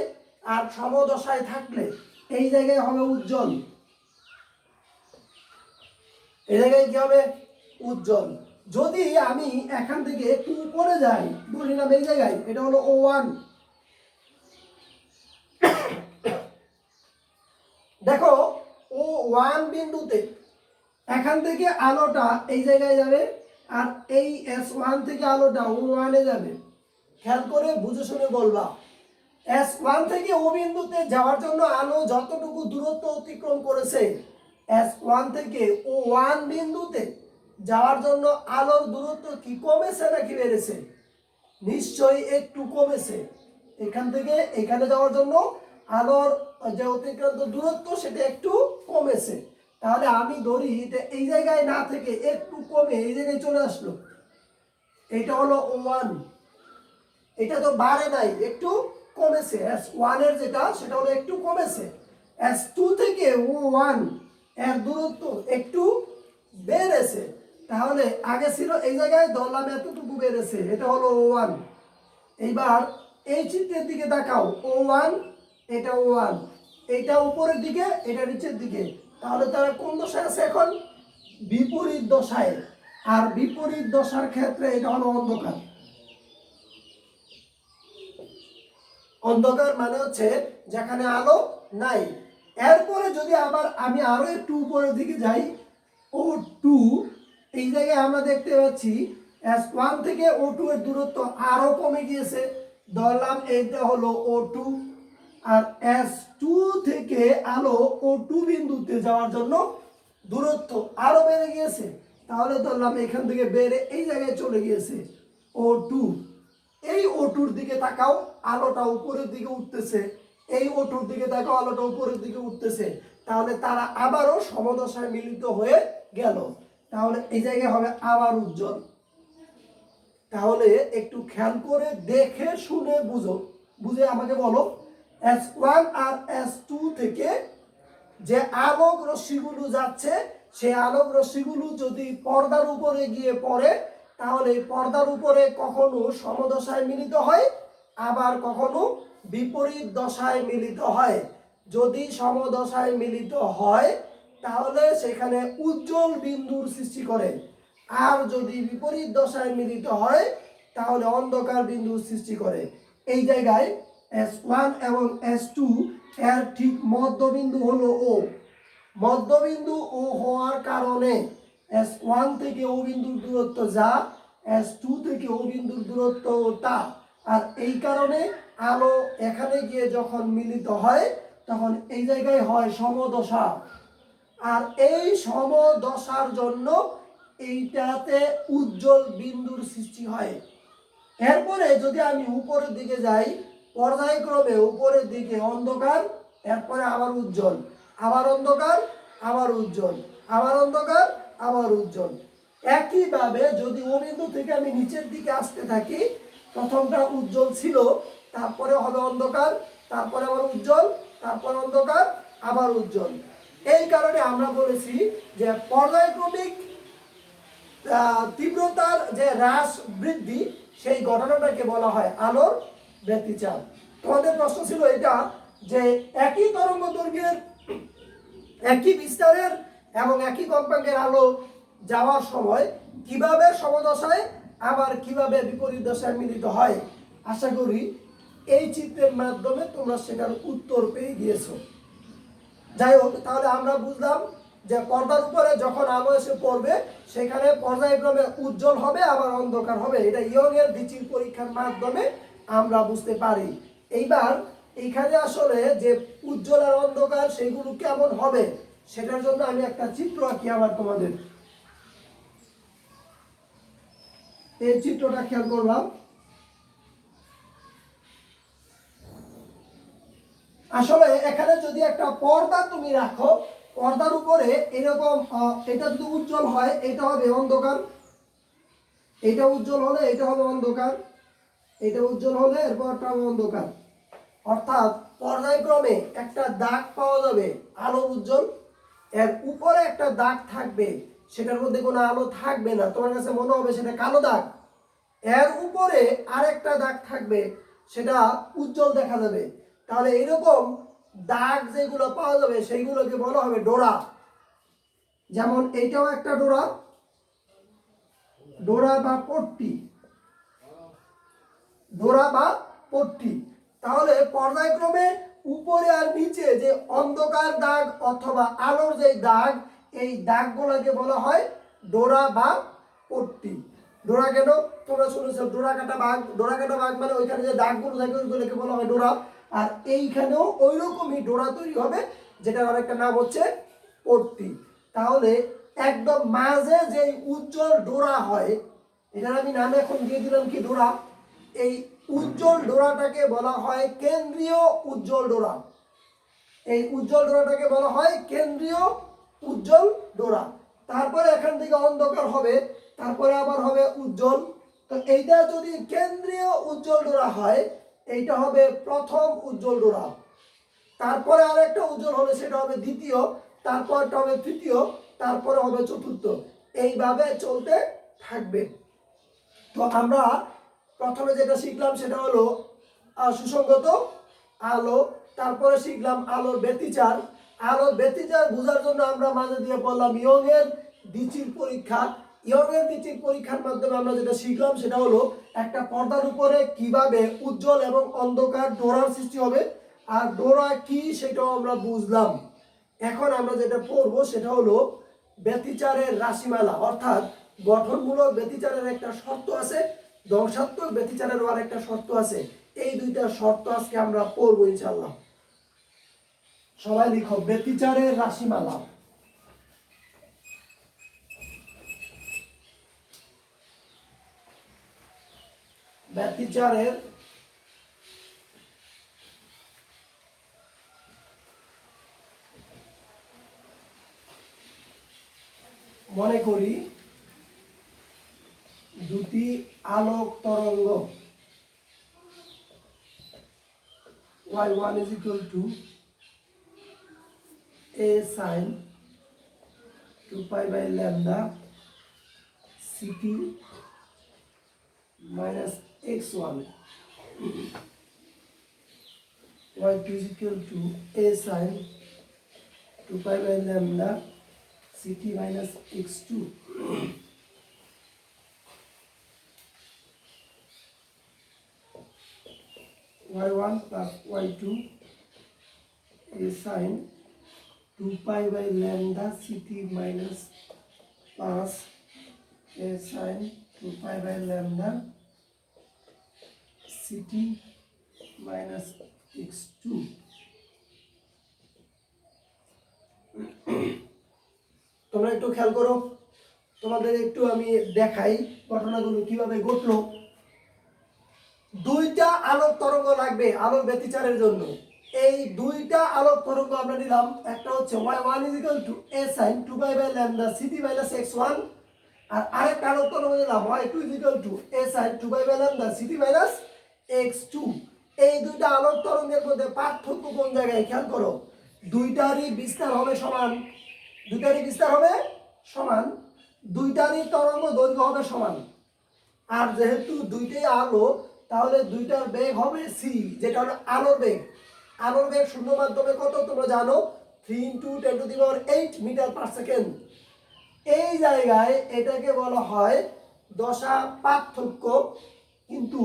আর সমদশায় থাকলে এই জায়গায় হবে উজ্জ্বল, এই জায়গায় কি হবে? উজ্জ্বল। যদি আমি এখান থেকে একটু উপরে যাই, ধরে নিলাম এই জায়গায় এটা হলো O1, দেখো O1 বিন্দুতে এখান থেকে আলোটা এই জায়গায় যাবে আর এই S1 থেকে আলোটা O1 এ যাবে। খেয়াল করে বুঝে শুনে বলবা। S1 থেকে ও বিন্দুতে যাওয়ার জন্য আলো যতটুকু দূরত্ব অতিক্রম করেছে, S1 থেকে O1 বিন্দুতে যাওয়ার জন্য আলোর দূরত্ব কি কমেছে নাকি বেড়েছে? নিশ্চয়ই একটু কমেছে। এখান থেকে এখানে যাওয়ার জন্য আলোর যে অতিক্রান্ত দূরত্ব সেটা একটু কমেছে। তাহলে আমি ধরি যে এই জায়গায় না থেকে একটু কমে এই জায়গায় চলে আসলো, এটা হলো O1। এটা তো বাড়ে নাই, একটু কমেছে। S1 এর যেটা সেটা হলো একটু কমেছে। S2 থেকে O1 এর দূরত্ব একটু বেড়েছে। তাহলে আগে ছিল এই জায়গায়, ধরলাম এতটুকু বেড়েছে, এটা হলো O1। এইবার এই চিত্রের দিকে তাকাও, O1, এটা O1, এটা উপরের দিকে, এটা নিচের দিকে। তাহলে তারা কোন দশায় আছে এখন? বিপরীত দশায়। আর বিপরীত দশার ক্ষেত্রে এটা হলো অন্ধকার। অন্ধকার মানে হচ্ছে যেখানে আলো নাই। এরপরে যদি আবার আমি আরো একটু উপরের দিকে যাই, O2, এই জায়গায় আমরা দেখতে পাচ্ছি S1 থেকে O2 এর দূরত্ব আরো কমে গিয়েছে। ধরলাম এইটা হলো O2, আর S2 থেকে আলো O2 বিন্দুতে যাওয়ার জন্য দূরত্ব আরো বেড়ে গিয়েছে। তাহলে ধরলাম এখান থেকে বেড়ে এই জায়গায় চলে গিয়েছে O2। এই O2-র দিকে তাকাও, আলোটা উপরের দিকে উঠতেছে। এই O2-র দিকে তাকাও, আলোটা উপরের দিকে উঠতেছে। তাহলে তারা আবারও সমদশায় মিলিত হয়ে গেল। তাহলে এই জায়গায় হবে আবার উজ্জ্বল। তাহলে একটু খেয়াল করে দেখে শুনে বুঝো, বুঝে আমাকে বলো, S1 আর S2 থেকে যে আলোক রশ্মিগুলো যাচ্ছে, সেই আলোক রশ্মিগুলো যদি পর্দার উপরে গিয়ে পড়ে, তাহলে পর্দার উপরে কখনো সমদশায় মিলিত হয়, আবার কখনো বিপরীত দশায় মিলিত হয়। যদি সমদশায় মিলিত হয় তাহলে সেখানে উজ্জ্বল বিন্দুর সৃষ্টি করে, আর যদি বিপরীত দশায় মিলিত হয় তাহলে অন্ধকার বিন্দুর সৃষ্টি করে। এই জায়গায় S1 এবং S2 এর ঠিক মধ্যবিন্দু হলো O। মধ্যবিন্দু O হওয়ার কারণে S1 থেকে O বিন্দুর দূরত্ব যা, S2 থেকে O বিন্দুর দূরত্ব তা। আর এই কারণে আলো এখানে গিয়ে যখন মিলিত হয় তখন এই জায়গায় হয় সমদশা। আর এই সমদশার জন্য এইটাতে উজ্জ্বল বিন্দুর সৃষ্টি হয়। এরপরে যদি আমি উপরের দিকে যাই, পর্যায়ক্রমে উপরের দিকে অন্ধকার, এরপরে আবার উজ্জ্বল, আবার অন্ধকার, আবার উজ্জ্বল, আবার অন্ধকার, আবার উজ্জ্বল। একইভাবে যদি ও বিন্দু থেকে আমি নিচের দিকে আসতে থাকি, প্রথমটা উজ্জ্বল ছিল, তারপরে হবে অন্ধকার, তারপরে আবার উজ্জ্বল, তারপর অন্ধকার, আবার উজ্জ্বল। এই কারণে আমরা বলেছি যে পর্যায়ক্রমিক তীব্রতার যে হ্রাস বৃদ্ধি, সেই ঘটনাটাকে বলা হয় আলোর ব্যতিচাপ। তোমাদের প্রশ্ন ছিল এটা যে একই তরঙ্গ দৈর্ঘ্যের, একই বিস্তারের এবং একই কম্পাঙ্কের আলো যাওয়ার সময় কিভাবে সমদশায় আবার কিভাবে বিপরীত দশায় মিলিত হয়। আশা করি এই চিত্রের মাধ্যমে তোমরা সেটার উত্তর পেয়ে গিয়েছো। যাই হোক, তাহলে আমরা বুঝলাম যে পর্দার উপরে যখন আলো এসে পড়বে সেখানে পর্যায়ক্রমে উজ্জ্বল হবে আবার অন্ধকার হবে। এটা ইয়ং এর দ্বিতীয় পরীক্ষার মাধ্যমে আমরা বুঝতে পারি। এইবার এইখানে আসলে যে উজ্জ্বল আর অন্ধকার সেগুলো কেমন হবে সেটার জন্য আমি একটা চিত্র আঁকি আবার তোমাদের। এই চিত্রটা খেয়াল করলাম। আসলে এখানে যদি একটা পর্দা তুমি রাখো, পর্দার উপরে এরকম এটা যদি উজ্জ্বল হয় এটা হবে অন্ধকার, এটা উজ্জ্বল হলে এটা হবে অন্ধকার, এটা উজ্জ্বল হলে এরপরটা হবে অন্ধকার। অর্থাৎ পর্যায়ক্রমে একটা দাগ পাওয়া যাবে আলো উজ্জ্বল, এর উপরে একটা দাগ থাকবে সেটার মধ্যে কোনো আলো থাকবে না, তোমার কাছে মনে হবে সেটা কালো দাগ। এর উপরে আরেকটা দাগ থাকবে সেটা উজ্জ্বল দেখা যাবে। তাহলে এরকম দাগ যেগুলো পাওয়া যাবে সেইগুলোকে বলা হবে ডোরা। যেমন এইটাও একটা ডোরা, ডোরা বা পট্টি, ডোরা বা পট্টি। তাহলে পর্যায়ক্রমে উপরে আর নিচে যে অন্ধকার দাগ অথবা আলোর যে দাগ, এই দাগগুলোকে বলা হয় ডোরা বা পট্টি। ডোরা কেন? তোমরা শুনেছো ডোরা কাটা বাঘ, ডোরা কাটা বাঘ মানে ওইখানে যে দাগগুলো থাকে ওইগুলোকে বলা হয় ডোরা। আর এইখানেও ওই রকমই ডোরা তৈরি হবে, যেটার আরেকটা নাম হচ্ছে পট্টি। তাহলে একদম মাঝে যে উজ্জ্বল ডোরা হয়, এটার আমি নাম এখন দিয়ে দিলাম কি ডোরা। এই উজ্জ্বল ডোরাটাকে বলা হয় কেন্দ্রীয় উজ্জ্বল ডোরা। এই উজ্জ্বল ডোরাটাকে বলা হয় কেন্দ্রীয় উজ্জ্বল ডোরা। তারপরে এখান থেকে অন্ধকার হবে, তারপরে আবার হবে উজ্জ্বল। তো এইটা যদি কেন্দ্রীয় উজ্জ্বল ডোরা হয়, এইটা হবে প্রথম উজ্জ্বল ডোরা। তারপরে আরেকটা উজ্জ্বল হলে সেটা হবে দ্বিতীয়, তারপরটা হবে তৃতীয়, তারপরে হবে চতুর্থ। এইভাবে চলতে থাকবে। তো আমরা প্রথমে যেটা শিখলাম সেটা হলো সুসংগত আলো, তারপরে শিখলাম আলোর ব্যতিচার। আলোর ব্যতিচার বোঝার জন্য আমরা মাঝে দিয়ে বললাম ইয়ংয়ের দ্বিচির পরীক্ষা। ইয়ংয়ের দ্বিচির পরীক্ষার মাধ্যমে আমরা যেটা শিখলাম সেটা হলো একটা পর্দার উপরে কিভাবে উজ্জ্বল এবং অন্ধকার ডোরার সৃষ্টি হবে, আর ডোরা কি সেটাও আমরা বুঝলাম। এখন আমরা যেটা পড়বো সেটা হলো ব্যতিচারের রাশিমালা, অর্থাৎ গঠনমূলক ব্যতিচারের একটা শর্ত আছে, ধ্বংসাত্মক ব্যতিচারেরও আর একটা শর্ত আছে। এই দুইটা শর্ত আজকে আমরা পড়বো ইনশাআল্লাহ। সবাই লিখো ব্যতিচারের রাশিমালা। ব্যতিচারের মনে করি দুটি আলোক তরঙ্গ y1 is equal to a sin 2 pi by lambda ct minus x1, y2 is equal to a sin 2 pi by lambda ct minus x2. y1 plus y2 is sin 2 pi by lambda ct minus plus a sin 2 pi by lambda ct minus x2. তোমরা একটু খেয়াল করো, তোমাদের একটু আমি দেখাই ঘটনাগুলো কিভাবে ঘটলো। দুইটা আলোক তরঙ্গ লাগবে আলোর ব্যতিচারের জন্য। এই দুইটা আলোক তরঙ্গ আমরা নিলাম, একটা হচ্ছে y1 is equal to a sin 2 pi by lambda ct minus x1, আর আরেকটা আলোক তরঙ্গ নিলাম y2 is equal to a sin 2 pi by lambda ct minus x2। এই দুইটা আলোক তরঙ্গের মধ্যে পার্থক্য কোন জায়গায় খেয়াল করো, দুইটারই বিস্তার হবে সমান, দুইটারই বিস্তার হবে সমান, দুইটারই তরঙ্গ দৈর্ঘ্য হবে সমান। আর যেহেতু দুইটাই আলো, তাহলে দুইটার বেগ হবে c, যেটা হলো আলোর বেগ। আলোর বেগ শূন্য মাধ্যমে কত তোমরা জানো, 3 × 10⁸ মিটার পার সেকেন্ড। এই জায়গায় এটাকে বলা হয় দশা পার্থক্য, কিন্তু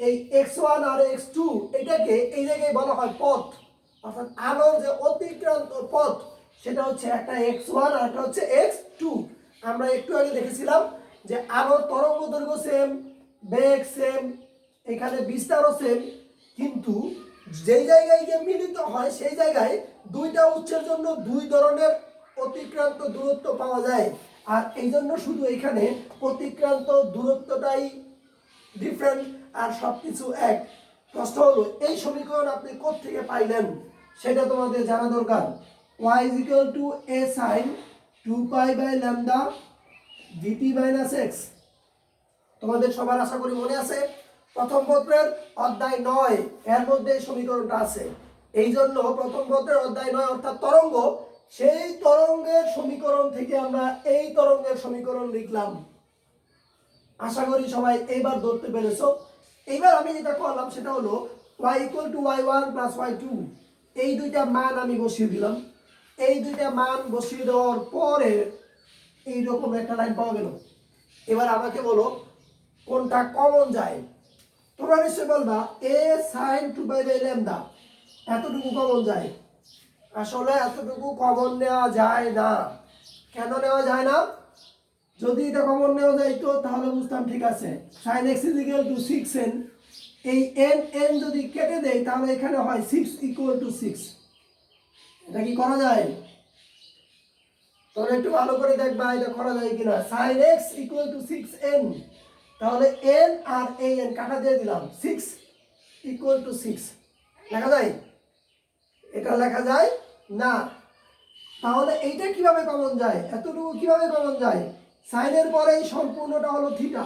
এই x1 আর x2 এটাকে এই জায়গায় বলা হয় পথ, অর্থাৎ আলোর যে অতিক্রান্ত পথ সেটা হচ্ছে একটা x1 আর একটা হচ্ছে x2। আমরা একটু আগে দেখেছিলাম যে আলোর তরঙ্গ দৈর্ঘ্য সেম, বেগ সেম, এখানে বিস্তারও সেম, কিন্তু যেই জায়গায় গিয়ে মিলিত হয় সেই জায়গায় দুইটা উৎসের জন্য দুই ধরনের অতিক্রান্ত দূরত্ব পাওয়া যায়। আর এই জন্য শুধু এখানে অতিক্রান্ত দূরত্বটাই ডিফারেন্ট, আর সবকিছু এক। প্রশ্ন হলো এই সমীকরণ আপনি কোত্থেকে পাইলেন সেটা তোমাদের জানা দরকার। y is equal to a sin 2 pi by lambda dt minus x। তোমাদের সবার আশা করি মনে আছে, প্রথম পত্রের অধ্যায় 9 এর মধ্যে এই সমীকরণটা আছে। এই জন্য প্রথম পত্রের অধ্যায় 9 অর্থাৎ তরঙ্গ, সেই তরঙ্গের সমীকরণ থেকে আমরা এই তরঙ্গের সমীকরণ লিখলাম। আশা করি সবাই এইবার ধরতে পেরেছো। এইবার আমি যেটা করলাম সেটা হলো y equal to y1 plus y2, এই দুইটা মান আমি বসিয়ে দিলাম। এই দুইটা মান বসিয়ে দেওয়ার পরে এইরকম একটা লাইন পাওয়া গেল। এবার আমাকে বলো কোনটা কমন যায়। তোমরা নিশ্চয় বলবা a sin 2 pi by lambda, এতটুকু কমন যায়। আসলে এতটুকু কমন নেওয়া যায় না। কেন নেওয়া যায় না? যদি এটা কমন নেওয়া যাইতো তাহলে বুঝতাম ঠিক আছে, sin x is equal to 6n, এই n যদি কেটে দেয় তাহলে এখানে হয় 6 equal to 6। এটা কি করা যায়? তোমরা একটু ভালো করে দেখবা এটা করা যায় কিনা। sin x equal to 6n, তাহলে n আর এই n কাটা দিয়ে দিলাম 6 ইকুয়াল টু 6 লেখা যায়? এটা লেখা যায় না। তাহলে এইটা কিভাবে কমন যায়? এতটুকু কিভাবে কমন যায়? সাইনের পরে এই সম্পূর্ণটা হলো থিটা,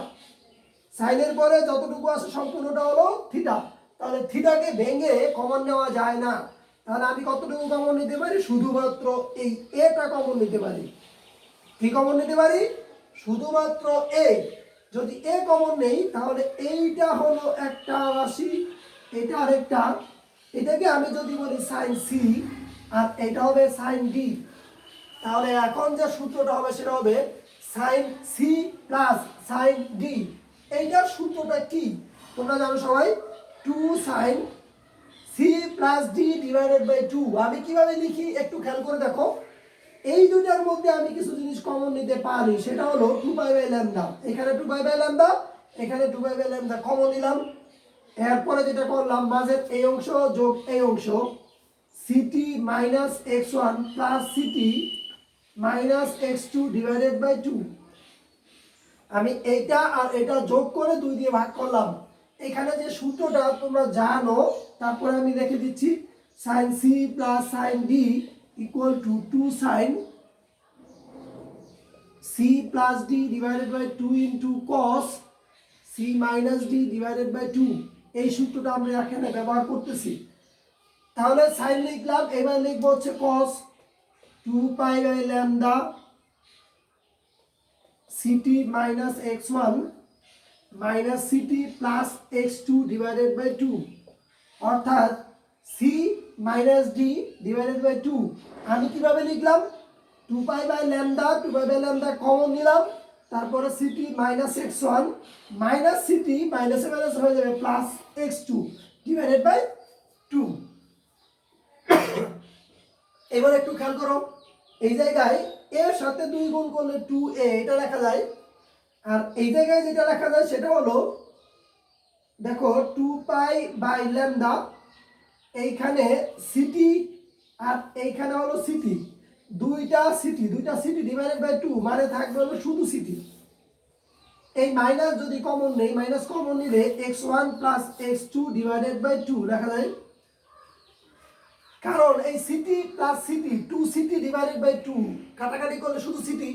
সাইনের পরে যতটুকু আছে সম্পূর্ণটা হলো থিটা। তাহলে থিটাকে ভেঙে কমন নেওয়া যায় না। তাহলে আমি কতটুকু কমন নিতে পারি? শুধুমাত্র এই এটা কমন নিতে পারি। কি কমন নিতে পারি? শুধুমাত্র এ। যদি এ কমন নেই তাহলে এইটা হলো একটা রাশি, এটা আরেকটা। এটাকে আমি যদি বলি সাইন সি আর এটা হবে সাইন ডি, তাহলে এখন যে সূত্রটা হবে সেটা হবে sine C plus sine D. এইটার সূত্রটা কি তোমরা জানো সবাই? 2 sine C plus D divided by 2। আমি কিভাবে লিখি একটু খেয়াল করে দেখো। এই দুটার মধ্যে আমি কিছু জিনিস কমন নিতে পারি, সেটা হলো 2 পাই বাই ল্যামডা। এখানে 2 পাই বাই ল্যামডা, এখানে 2 পাই বাই ল্যামডা কমন নিলাম। এরপরে যেটা করলাম, মাঝের এই অংশ যোগ এই অংশ, CT minus X one plus CT minus X two divided by 2। আমি এইটা আর এটা যোগ করে 2 দিয়ে ভাগ করলাম। এখানে যে সূত্রটা তোমরা জানো, তারপরে আমি রেখে দিচ্ছি sine C plus sine D equal to 2 sine C plus D divided by 2 into cos C minus D divided by 2। এই সূত্রটা আমরা এখানে ব্যবহার করতেছি। তাহলে সাইন লিখলাম, এবার লিখবো হচ্ছে cos 2 pi by lambda CT minus X one minus CT plus X two divided by 2, অর্থাৎ C minus D divided by 2। আমি কিভাবে লিখলাম? 2 pi by lambda, 2 pi by lambda common নিলাম, তারপরে CT minus X one minus CT মাইনাসে minus হয়ে যাবে plus X two divided by 2। এবার একটু খেয়াল করো, এই জায়গায় এর সাথে 2 গুণ করলে 2a এটা লেখা যায়। আর এই জায়গায় যেটা লেখা যায় সেটা হলো, দেখো 2 পাই বাই ল্যামডা, এইখানে সিটি আর এইখানে হলো সিটি, দুইটা সিটি ডিভাইডেড বাই 2 মানে থাকবে হলো শুধু সিটি। এই মাইনাস যদি কমন নেই, মাইনাস কমন নিলে x1 plus x2 divided by 2 লেখা যায়। কারণ এই CT plus CT 2 CT divided by 2 কাটাকাটি করলে শুধু সিটি।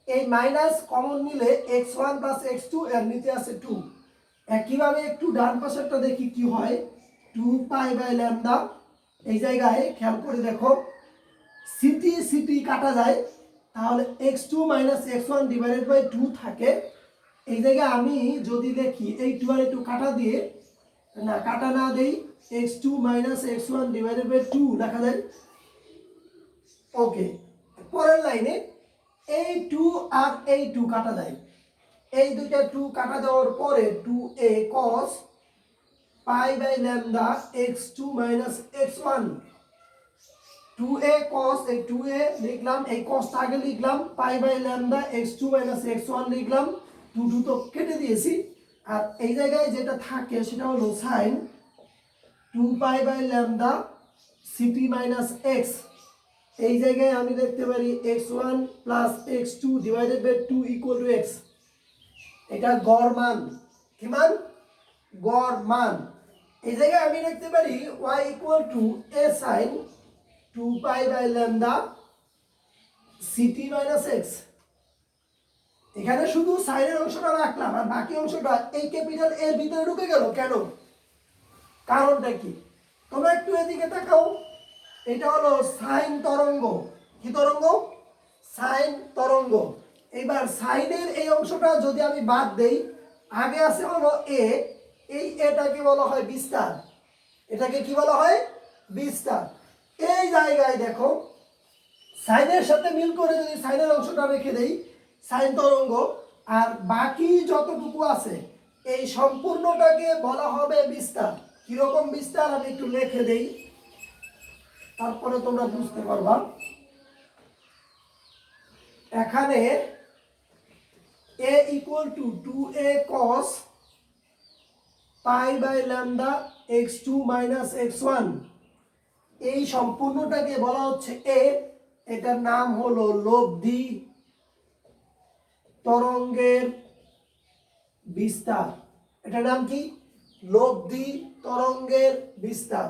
এই মাইনাস কমন নিলে x1 প্লাস x2 এর নিচে আছে 2। একইভাবে একটু ডান পাশেরটা দেখি কি হয়। 2 পাই বাই ল্যামডা, এই জায়গায় খেয়াল করে দেখো সিটি সিটি কাটা যায়, তাহলে x2 minus x1 divided by 2 থাকে। এই জায়গায় আমি যদি দেখি এই 2 আর 2 কাটা দিয়ে না, কাটা না দেই, x2 minus x1 divided by 2 লেখা যায়। ওকে, পরের লাইনে এই 2 আর এই 2 কাটা যায়, এই দুইটা 2 কাটা দেওয়ার পরে 2a cos pi by lambda x2 minus x1, 2a cos, এই 2a লিখলাম, এই cosটা আগে লিখলাম, পাই by lambda x2 minus x1 লিখলাম, 2 তো কেটে দিয়েছি। আর এই জায়গায় যেটা থাকে সেটা হলো sine 2 pi by lambda CT minus X. এই জায়গায় আমি দেখতে পারি x1 plus x2 divided by 2 equal to x। এটা গড় মান, কি মান? গড় মান। এই জায়গায় আমি লিখতে পারি y equal to a sin 2 pi by lambda CT minus X. এখানে শুধু সাইনের অংশটা রাখলাম আর বাকি অংশটা এই ক্যাপিটাল এর ভিতরে ঢুকে গেল কেন? কারণটা কি? তোমরা একটু এদিকে তাকাও। এটা হলো সাইন তরঙ্গ। কি তরঙ্গ? সাইন তরঙ্গ। এবার সাইনের এই অংশটা যদি আমি বাদ দেই, আগে আছে হলো এ, এই এটাকে বলা হয় বিস্তার। এটাকে কি বলা হয়? বিস্তার। এই জায়গায় দেখো সাইনের সাথে মিল করে যদি সাইনের অংশটা রেখে দেই সাইন তরঙ্গ, আর বাকি যতটুকু আছে এই সম্পূর্ণটাকে বলা হবে বিস্তার। কিরকম বিস্তার আমি একটু লিখে দেই, তারপরে তোমরা বুঝতে পারবা। এখানে a equal to 2a cos pi by lambda x2 minus x1, এই সম্পূর্ণটাকে বলা হচ্ছে a। এটার নাম হলো লব্ধি তরঙ্গের বিস্তার। এটার নাম কি? লব্ধি তরঙ্গের বিস্তার।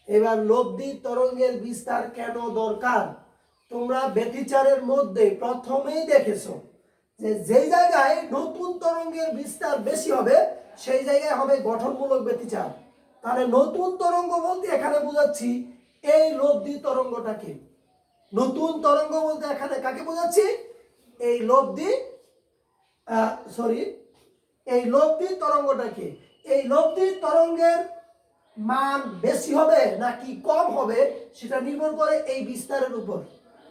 এবার লব্ধি তরঙ্গের বিস্তার কেন দরকার? তোমরা ব্যতিচারের মধ্যে প্রথমেই দেখেছো যে যেই জায়গায় নতুন তরঙ্গের বিস্তার বেশি হবে সেই জায়গায় হবে গঠনমূলক ব্যতিচার। তাহলে নতুন তরঙ্গ বলতে এখানে বোঝাচ্ছি এই লব্ধি তরঙ্গটাকে। নতুন তরঙ্গ বলতে এখানে কাকে বোঝাচ্ছি? এই লব্ধি এই লব্ধি তরঙ্গটাকে। এই লব্ধি তরঙ্গের মান বেশি হবে নাকি কম হবে সেটা নির্ভর করে এই বিস্তারের উপর।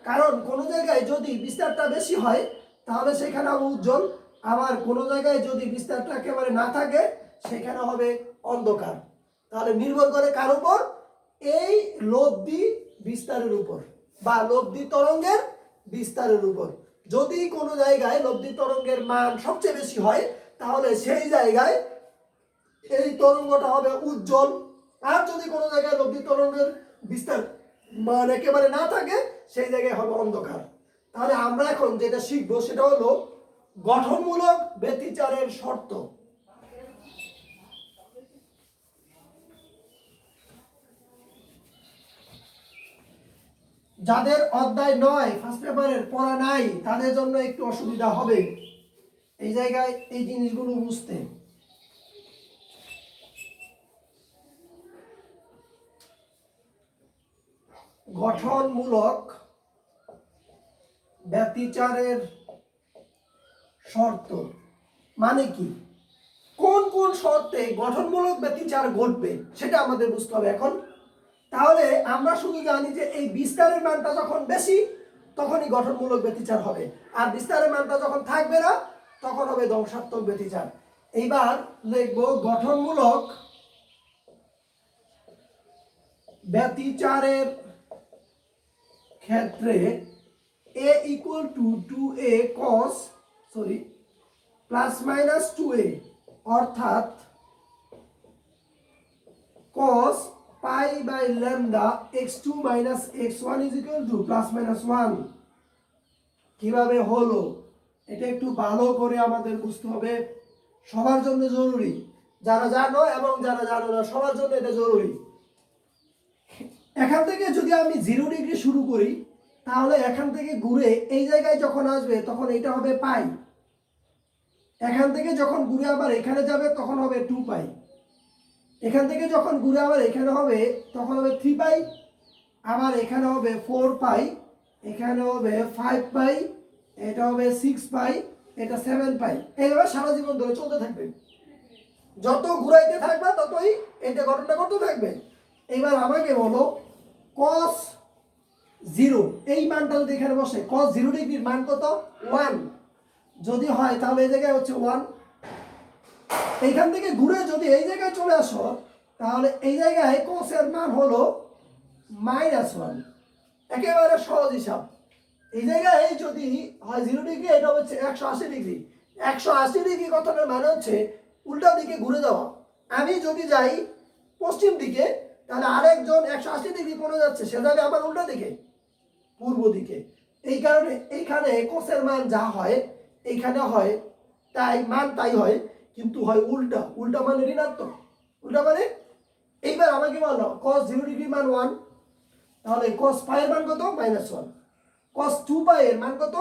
কারণ কোনো জায়গায় যদি বিস্তারটা বেশি হয় তাহলে সেখানে হবে উজ্জ্বল, আবার কোনো জায়গায় যদি বিস্তারটা একেবারে না থাকে সেখানে হবে অন্ধকার। তাহলে নির্ভর করে কার উপর? এই লব্ধি বিস্তারের উপর বা লব্ধি তরঙ্গের বিস্তারের উপর। যদি কোনো জায়গায় লব্ধি তরঙ্গের মান সবচেয়ে বেশি হয় তাহলে সেই জায়গায় এই তরঙ্গটা হবে উজ্জ্বল, আর যদি কোনো জায়গায় লব্ধি তরঙ্গের বিস্তার মান একেবারে না থাকে সেই জায়গায় হবে অন্ধকার। তাহলে আমরা এখন যেটা শিখবো সেটা হলো গঠনমূলক ব্যতিচারের শর্ত। যাদের অধ্যায় 9 ফার্স্ট পেপারের পড়া নাই তাদের জন্য একটু অসুবিধা হবে এই জায়গায় এই জিনিসগুলো বুঝতে। গঠনমূলক ব্যতিচারের শর্ত মানে কি? কোন কোন শর্তে গঠনমূলক ব্যতিচার ঘটবে সেটা আমাদের বুঝতে হবে এখন। তাহলে আমরা শুধু জানি যে এই বিস্তারের মানটা যখন বেশি তখনই গঠনমূলক ব্যতিচার হবে, আর বিস্তারের মানটা যখন থাকবে না তখন হবে ধ্বংসাত্মক ব্যতিচার। এইবার লিখব গঠনমূলক ব্যতিচারের ক্ষেত্রে a equal to 2a cos plus minus 2a অর্থাৎ cos pi by lambda x2 minus x1 is equal to plus minus 1। কিভাবে হলো এটা একটু ভালো করে আমাদের বুঝতে হবে, সবার জন্য জরুরি, যারা জানো এবং যারা জানো না সবার জন্য এটা জরুরি। এখান থেকে যদি আমি 0 ডিগ্রি শুরু করি তাহলে এখান থেকে ঘুরে এই জায়গায় যখন আসবে তখন এটা হবে পাই, এখান থেকে যখন ঘুরে আবার এখানে যাবে তখন হবে 2 পাই, এখান থেকে যখন ঘুরে আবার এখানে হবে তখন হবে 3 পাই, আবার এখানে হবে 4 পাই, এখানে হবে 5 পাই, এটা হবে 6 পাই, এটা 7 পাই। এইভাবে সারা জীবন ধরে চলতে থাকবে, যত ঘুরাইতে থাকবে ততই এটা ঘটনা করতে থাকবে। এবার আমাকে বলো cos 0 এই মানটা যদি এখানে বসে cos 0 ডিগ্রির মান কত? 1 যদি হয় তাহলে এই জায়গায় হচ্ছে 1। এইখান থেকে ঘুরে যদি এই জায়গায় চলে আসো তাহলে এই জায়গায় cos এর মান হলো -1। একেবারে সহজ হিসাব। এই জায়গায় যদি হয় 0 ডিগ্রি এটা হচ্ছে 180 ডিগ্রি। 180 ডিগ্রি কথাটার মানে হচ্ছে উল্টা দিকে ঘুরে যাওয়া। আমি যদি যাই পশ্চিম দিকে তাহলে আরেকজন 180 ডিগ্রি কোণে যাচ্ছে, সে যাবে আবার উল্টা দিকে পূর্ব দিকে। এই কারণে এইখানে cos এর মান যা হয় এইখানে হয় তাই মান তাই হয়, কিন্তু হয় উল্টা। উল্টা মানে ঋণাত্মক, উল্টা মানে। এইবার আমাকে বলো cos 0 ডিগ্রি মান 1, তাহলে cos পাই এর মান কত? -1। cos 2 পাই এর মান কত?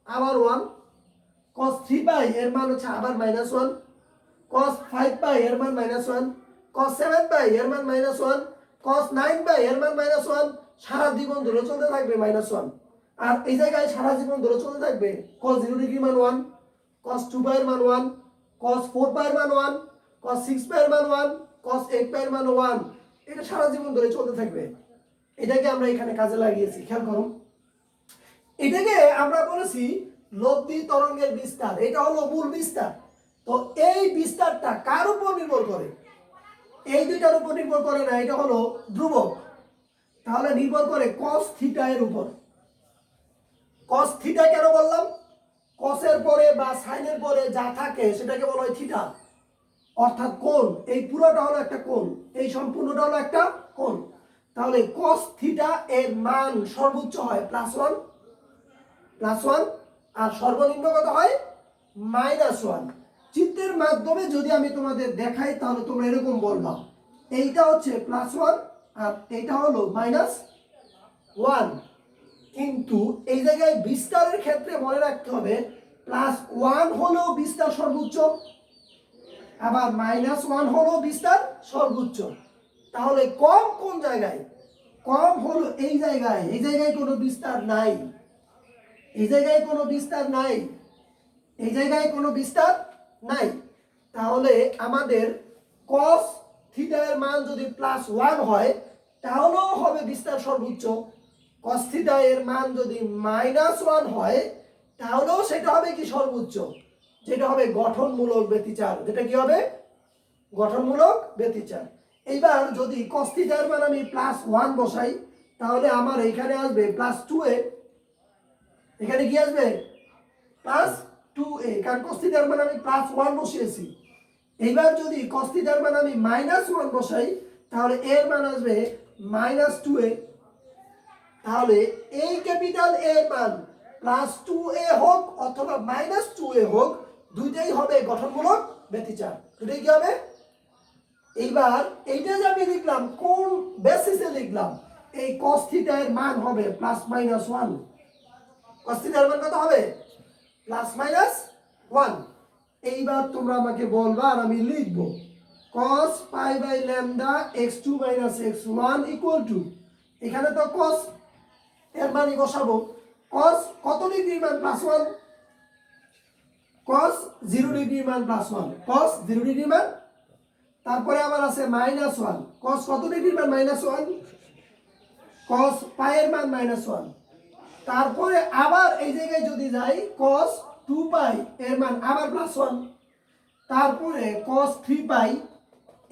আবার 1। cos 3 পাই এর মান হচ্ছে আবার -1। cos 5 পাই এর মান -1। cos 7 পাই এর মান -1। cos 9 পাই এর মান -1। সারা জীবন ধরে চলতে থাকবে -1। আর এই জায়গায় সারা জীবন ধরে চলতে থাকবে cos 0 ডিগ্রি মান 1, cos 2 পাই এর মান 1, cos 4 পাই এর মান 1, cos 6 পাই এর মান 1, cos 8 পাই এর মান 1। এটা সারা জীবন ধরে চলতে থাকবে। এটাকে আমরা এখানে কাজে লাগিয়েছি, খেয়াল করুন। এটাকে আমরা বলেছি লব্ধি তরঙ্গের বিস্তার, এটা হলো মূল বিস্তার। তো এই বিস্তারটা কার উপর নির্ভর করে? এই দুইটার উপর নির্ভর করে না, এটা হলো ধ্রুবক। তাহলে নির্ভর করে cos থিটা এর উপর। cos থিটা কেন বললাম? cos এর পরে বা sin এর পরে যা থাকে সেটাকে বলা হয় থিটা, অর্থাৎ কোণ। এই পুরোটা হলো একটা কোণ, এই সম্পূর্ণটা হলো একটা কোণ। তাহলে cos থিটা এর মান সর্বোচ্চ হয় +1 আর সর্বনিম্ন কত হয়? -1। চিত্রের মাধ্যমে যদি আমি তোমাদের দেখাই তাহলে তোমরা এরকম বলবা, এইটা হচ্ছে +1 আর এইটা হলো -1। কিন্তু এই জায়গায় বিস্তারের ক্ষেত্রে মনে রাখতে হবে +1 হলো বিস্তার সর্বোচ্চ, আবার -1 হলো বিস্তার সর্বোচ্চ। তাহলে কম কোন জায়গায়? কম হলো এই জায়গায়। এই জায়গায় কোনো বিস্তার নাই, এই জায়গায় কোনো বিস্তার নাই, এই জায়গায় কোনো বিস্তার নাই। তাহলে আমাদের cos থিটা এর মান যদি +1 হয় তাহলেও হবে বিস্তার সর্বোচ্চ। cos থিটা এর মান যদি -1 হয় তাহলেও সেটা হবে কি সর্বোচ্চ, যেটা হবে গঠনমূলক ব্যতিচার। যেটা কি হবে? গঠনমূলক ব্যতিচার। এইবার যদি cos থিটা এর মান আমি +1 বসাই তাহলে আমার এখানে আসবে +2a। এখানে কি আসবে? +2a, কারণ cos থিটা এর মান আমি +1 বসিয়েছি। এইবার যদি cos থিটা এর মান আমি -1 বসাই তাহলে এর মান আসবে -2a। তাহলে এই ক্যাপিটাল এ এর মান +2a হোক অথবা -2a হোক, দুইটাই হবে গঠনমূলক ব্যতিচার। দুইটাই কি হবে? এইবার এইটা যে আমি লিখলাম কোন বেসিসে লিখলাম? এই cos থিটা এর মান হবে +-1। cos থিটা এর মান কত হবে? +-1। এইবার তোমরা আমাকে বলবা আর আমি লিখব cos π/λ x2 - x1 = এখানে তো cos এর মানই বসাবো। cos কত ডিগ্রির মান +1? cos 0 ডিগ্রির মান +1, cos 0 ডিগ্রির মান। তারপরে আবার আছে -1, cos কত ডিগ্রির মান -1? cos π এর মান -1। তারপরে আবার এই জায়গায় যদি যাই cos 2π এর মান আবার +1। তারপরে cos 3π,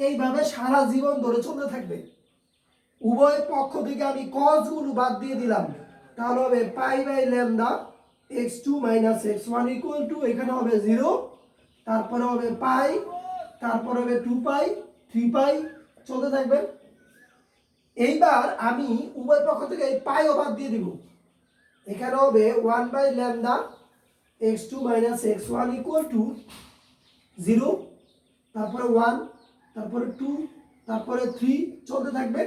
এইভাবে সারা জীবন ধরে চলতে থাকবে। উভয় পক্ষ থেকে আমি cos গুলো বাদ দিয়ে দিলাম, তাহলে হবে π/λ x2 - x1 = এখানে হবে 0, তারপরে হবে π, তারপরে হবে 2π, 3π, চলতে থাকবে। এইবার আমি উভয় পক্ষ থেকে এই পাইও বাদ দিয়ে দিব। এখানে হবে 1/λ x2 - x1 = 0, তারপরে 1, তারপরে 2, তারপরে 3, চলতে থাকবে।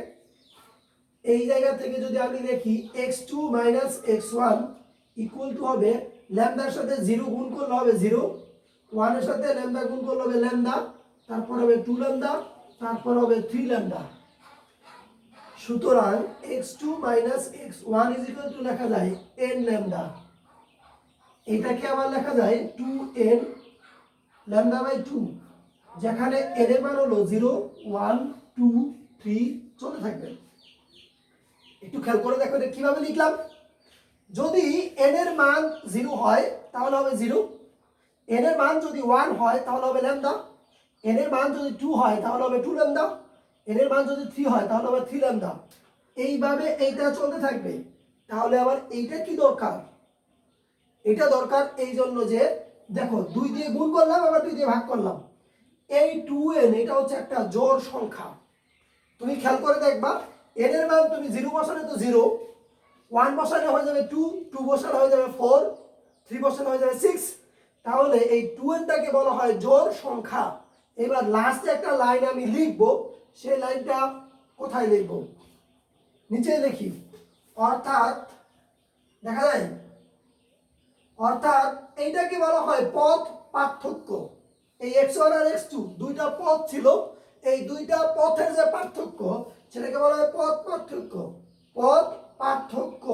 এই জায়গা থেকে যদি আমি দেখি x2 - x1 = হবে ল্যামডার সাথে 0 গুণ করলে হবে 0, 1 এর সাথে ল্যামডা গুণ করলে হবে ল্যামডা, তারপর হবে 2λ, তারপর হবে 3λ। সুতরাং x2 - x1 = লেখা যায় nλ। এটাকে আবার লেখা যায় 2n λ/2, যেখানে n এর মান হলো 0, 1, 2, 3, চলতে থাকবে। একটু খেয়াল করে দেখো এটা কিভাবে লিখলাম। যদি n এর মান 0 হয় তাহলে হবে 0, n এর মান যদি 1 হয় তাহলে হবে ল্যামডা, n এর মান যদি 2 হয় তাহলে হবে 2λ, n এর মান যদি 3 হয় তাহলে হবে 3λ। এইভাবে এইটা চলতে থাকবে। তাহলে আবার এইটা কি দরকার? এটা দরকার এই জন্য যে দেখো 2 দিয়ে গুণ করলাম আবার 2 দিয়ে ভাগ করলাম। এই 2n এটা হচ্ছে একটা জোড় সংখ্যা। তুমি খেয়াল করে দেখবা n এর মান তুমি 0 বসালে তো 0, 1 বসালে হয়ে যাবে 2, 2 বসালে হয়ে যাবে 4, 3 বসালে হয়ে যাবে 6। তাহলে এই 2nটাকে বলা হয় জোড় সংখ্যা। এবার লাস্টে একটা লাইন আমি লিখব, সেই লাইনটা কোথায় লিখব? নিচে লিখি। অর্থাৎ দেখা যায়, অর্থাৎ এইটাকে বলা হয় পথ পার্থক্য। এই x1 আর x2 দুইটা পথ ছিল, এই দুইটা পথের যে পার্থক্য সেটাকে বলা হয় পথ পার্থক্য। পথ পার্থক্য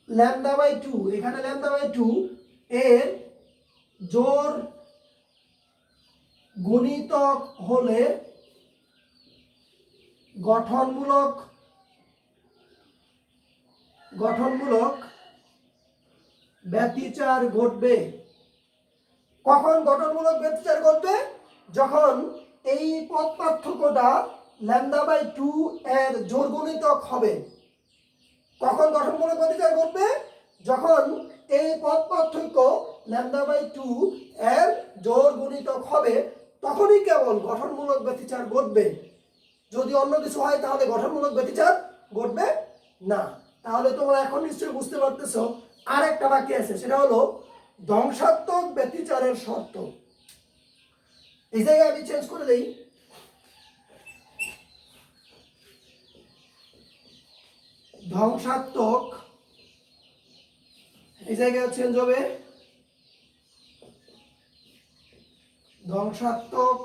λ/2, এখানে λ/2 এর জোড় গুণিতক হলে গঠনমূলক ব্যতিচার ঘটবে। কখন গঠনমূলক ব্যতিচার ঘটবে? যখন এই পথ পার্থক্যটা λ/2 এর জোড় গুণিতক হবে। কখন গঠনমূলক ব্যতিচার ঘটবে? যখন এই পথ পার্থক্য λ/2 এর জোড় গুণিতক হবে, তখনই কেবল গঠনমূলক ব্যতিচার ঘটবে। যদি অন্য কিছু হয় তাহলে গঠনমূলক ব্যতিচার ঘটবে না। তাহলে তোমরা এখন নিশ্চয়ই বুঝতে পারতেছো আর একটা বাকি আছে, সেটা হলো ধ্বংসাত্মক ব্যতিচারের শর্ত। এই জায়গায় আমি চেঞ্জ করে দেই, ধ্বংসাত্মক, এই জায়গায় চেঞ্জ হবে ধ্বংসাত্মক,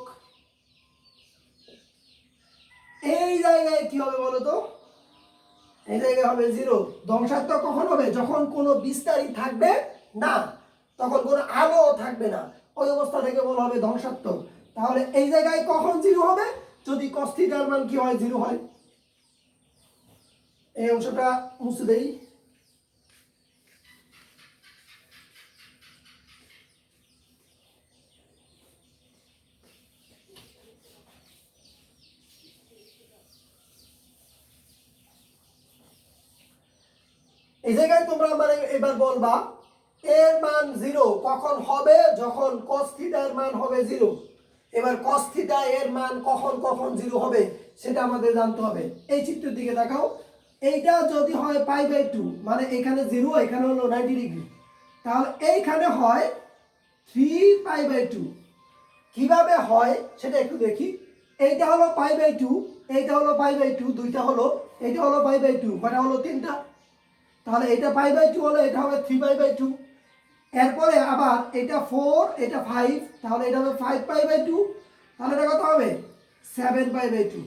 এই জায়গায় কি হবে বলতো, এই জায়গায় হবে 0। ধ্বংসাত্মক কখন হবে? যখন কোনো বিস্তারই থাকবে না, তখন কোনো আলো থাকবে না, ওই অবস্থা থেকে বলা হবে ধ্বংসাত্মক। তাহলে এই জায়গায় কখন 0 হবে? যদি cos থিটার মান কি হয়? 0 হয়। এই অংশটা মুছে দেই। এই জায়গায় তোমরা মানে এবার বলবা এর মান 0 কখন হবে? যখন cos থিটার মান হবে 0। এবার cos থিটা এর মান কখন কখন 0 হবে সেটা আমাদের জানতে হবে। এই চিত্রের দিকে দেখাও, এইটা যদি হয় π/2, মানে এখানে 0, এখানে হলো 90 ডিগ্রি, তাহলে এইখানে হয় 3π/2। কিভাবে হয় সেটা একটু দেখি। এইটা হলো π/2, এইটা হলো π/2, দুইটা হলো, এইটা হলো π/2, কয়টা হলো? 3টা। তাহলে এটা π/2 হলো, এটা হবে 3π/2। এরপরে আবার এটা 4, এটা 5, তাহলে এটা হবে 5π/2, তাহলে এটা কত হবে? 7π/2।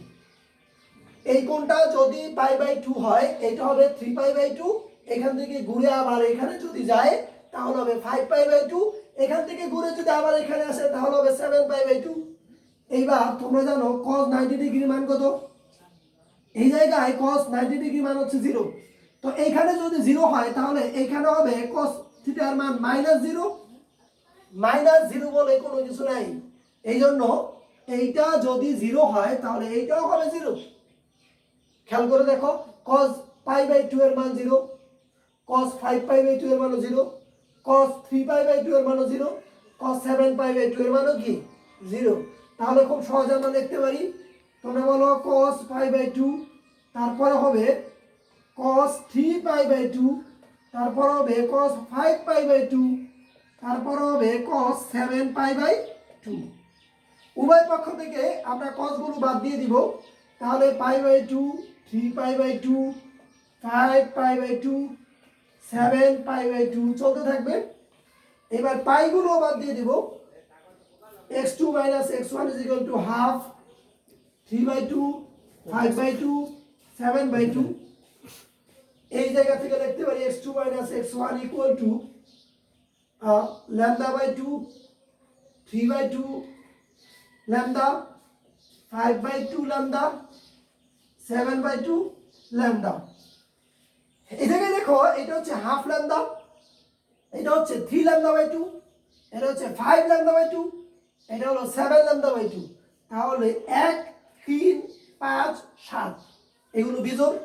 এই কোণটা যদি π/2 হয়, এটা হবে 3π/2, এখান থেকে ঘুরে আবার এখানে যদি যায় তাহলে হবে 5π/2, এখান থেকে ঘুরে যদি আবার এখানে আসে তাহলে হবে 7π/2। এইবার তোমরা জানো cos 90 ডিগ্রির মান কত? এই জায়গায় cos 90 ডিগ্রি মান হচ্ছে 0। তো এইখানে যদি 0 হয় তাহলে এইখানে হবে cos থিটার মান -0। -0 বলে কোনো কিছু নাই, এই জন্য এইটা যদি 0 হয় তাহলে এইটাও হবে 0। খেয়াল করে দেখো, cos π/2 এর মান 0, cos 5π/2 এর মানও 0, cos 3π/2 এর মানও 0, cos 7π/2 এর মানও কি 0। তাহলে খুব সহজে আমরা লিখতে পারি, তোমরা বলো cos π/2, তারপরে হবে cos 3π/2, তারপর হবে cos 5π/2, তারপর হবে cos 7π/2। উভয় পক্ষ থেকে আমরা cos গুলো বাদ দিয়ে দিব, তাহলে π/2, 3π/2, 5π/2, 7π/2 চলতে থাকবে। এবার পাই গুলো বাদ দিয়ে দিব, x2 - x1 = হাফ, 3/2, 5/2, 7/2। এই জায়গা থেকে লিখতে পারি x2 - x1 = λ/2, 3/2 lambda, 5/2 lambda, 7/2 lambda। এই জায়গায় দেখো, এটা হচ্ছে হাফ ল্যামডা, এটা হচ্ছে 3 λ/2, এটা হচ্ছে 5 λ/2, এটা হলো 7 λ/2। তাহলে 1, 3, 5, 7 এগুলো বিজোড়,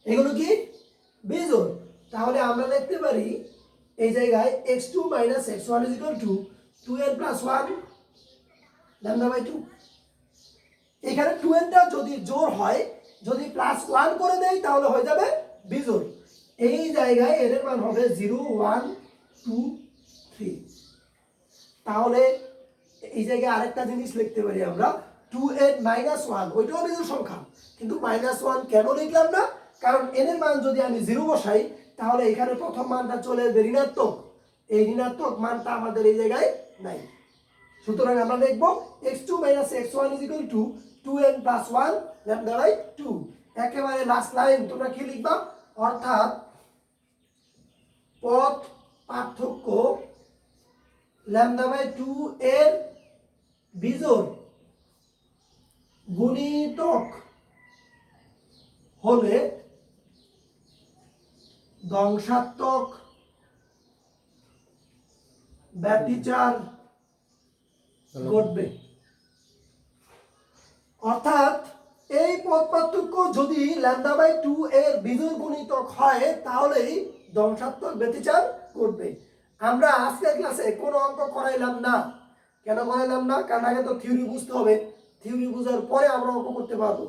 এগুলো কি বিজোড়। তাহলে আমরা লিখতে পারি এই জায়গায় x2 - x1 = 2n + 1 λ/2। এখানে 2nটা যদি জোড় হয়, যদি +1 করে দেই তাহলে হয়ে যাবে বিজোড়। এই জায়গায় এর মান হবে 0, 1, 2, 3। তাহলে এই জায়গায় আরেকটা জিনিস লিখতে পারি আমরা, 2n - 1, ওইটাও বিজোড় সংখ্যা, কিন্তু -1 কেন লিখলাম না? কারণ n এর মান যদি আমি 0 বসাই তাহলে এখানে প্রথম মানটা চলে আসবে ঋণাত্মক, এই ঋণাত্মক মানটা আমাদের এই জায়গায় নাই। সুতরাং আমরা লিখব x2 - x1 = 2n + 1 λ/2। একেবারে লাস্ট লাইন তোমরা কি লিখবা? অর্থাৎ পথ পার্থক্য λ/2 এর বিজোড় গুণিতক হলে ধ্বংসাত্মক ব্যতিচার ঘটবে। অর্থাৎ এই পথ পার্থক্য যদি λ/2 এর বিজোড় গুণিতক হয় তাহলেই ধ্বংসাত্মক ব্যতিচার ঘটবে। আমরা আজকের ক্লাসে কোনো অঙ্ক করাইলাম না। কেন করাইলাম না? কারণ আগে তো থিওরি বুঝতে হবে, থিওরি বোঝার পরে আমরা অঙ্ক করতে পারবো।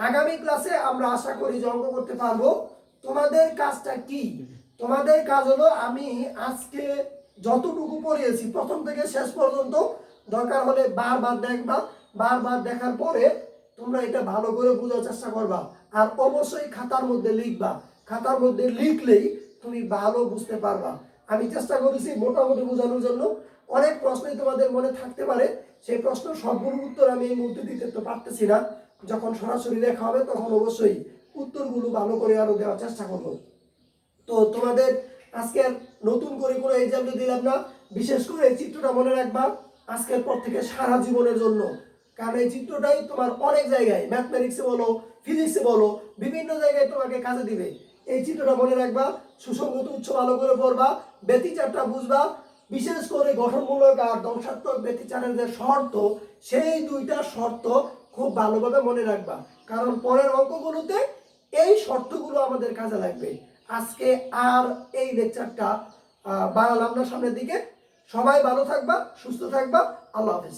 আগামী ক্লাসে আমরা আশা করি যে অঙ্ক করতে পারবো। তোমাদের কাজটা কি? তোমাদের কাজ হলো আমি আজকে যতটুকু পড়িয়েছি প্রথম থেকে শেষ পর্যন্ত দরকার হলে বারবার দেখবা, বারবার দেখার পরে তোমরা এটা ভালো করে বোঝার চেষ্টা করবা। আর অবশ্যই খাতার মধ্যে লিখবা, খাতার মধ্যে লিখলেই তুমি ভালো বুঝতে পারবা। আমি চেষ্টা করেছি মোটামুটি বোঝানোর জন্য। অনেক প্রশ্নই তোমাদের মনে থাকতে পারে, সেই প্রশ্ন সবগুলোর উত্তর আমি এই মুহূর্তে দিতে তো পারতেছি না। যখন সরাসরি দেখা হবে তখন অবশ্যই উত্তরগুলো ভালো করে আরো দেওয়ার চেষ্টা করবো। তো তোমাদের আজকে আর নতুন করে কোনো এক্সামটা দিলাম না। বিশেষ করে এই চিত্রটা মনে রাখবা আজকের পর থেকে সারা জীবনের জন্য, কারণ এই চিত্রটাই তোমার অনেক জায়গায় ম্যাথমেটিক্সে বলো, ফিজিক্সে বলো, বিভিন্ন জায়গায় তোমাকে কাজে দিবে। এই চিত্রটা মনে রাখবা, সুসংগত উৎস ভালো করে পড়বা, ব্যতিচারটা বুঝবা, বিশেষ করে গঠনমূলক আর ধ্বংসাত্মক ব্যতিচারের যে শর্ত, সেই দুইটা শর্ত খুব ভালোভাবে মনে রাখবা, কারণ পরের অঙ্কগুলোতে এই শর্তগুলো আমাদের কাজে লাগবে। আজকে আর এই লেকচারটা বাড়ালাম না সামনের দিকে। সবাই ভালো থাকবা, সুস্থ থাকবা। আল্লাহ হাফেজ।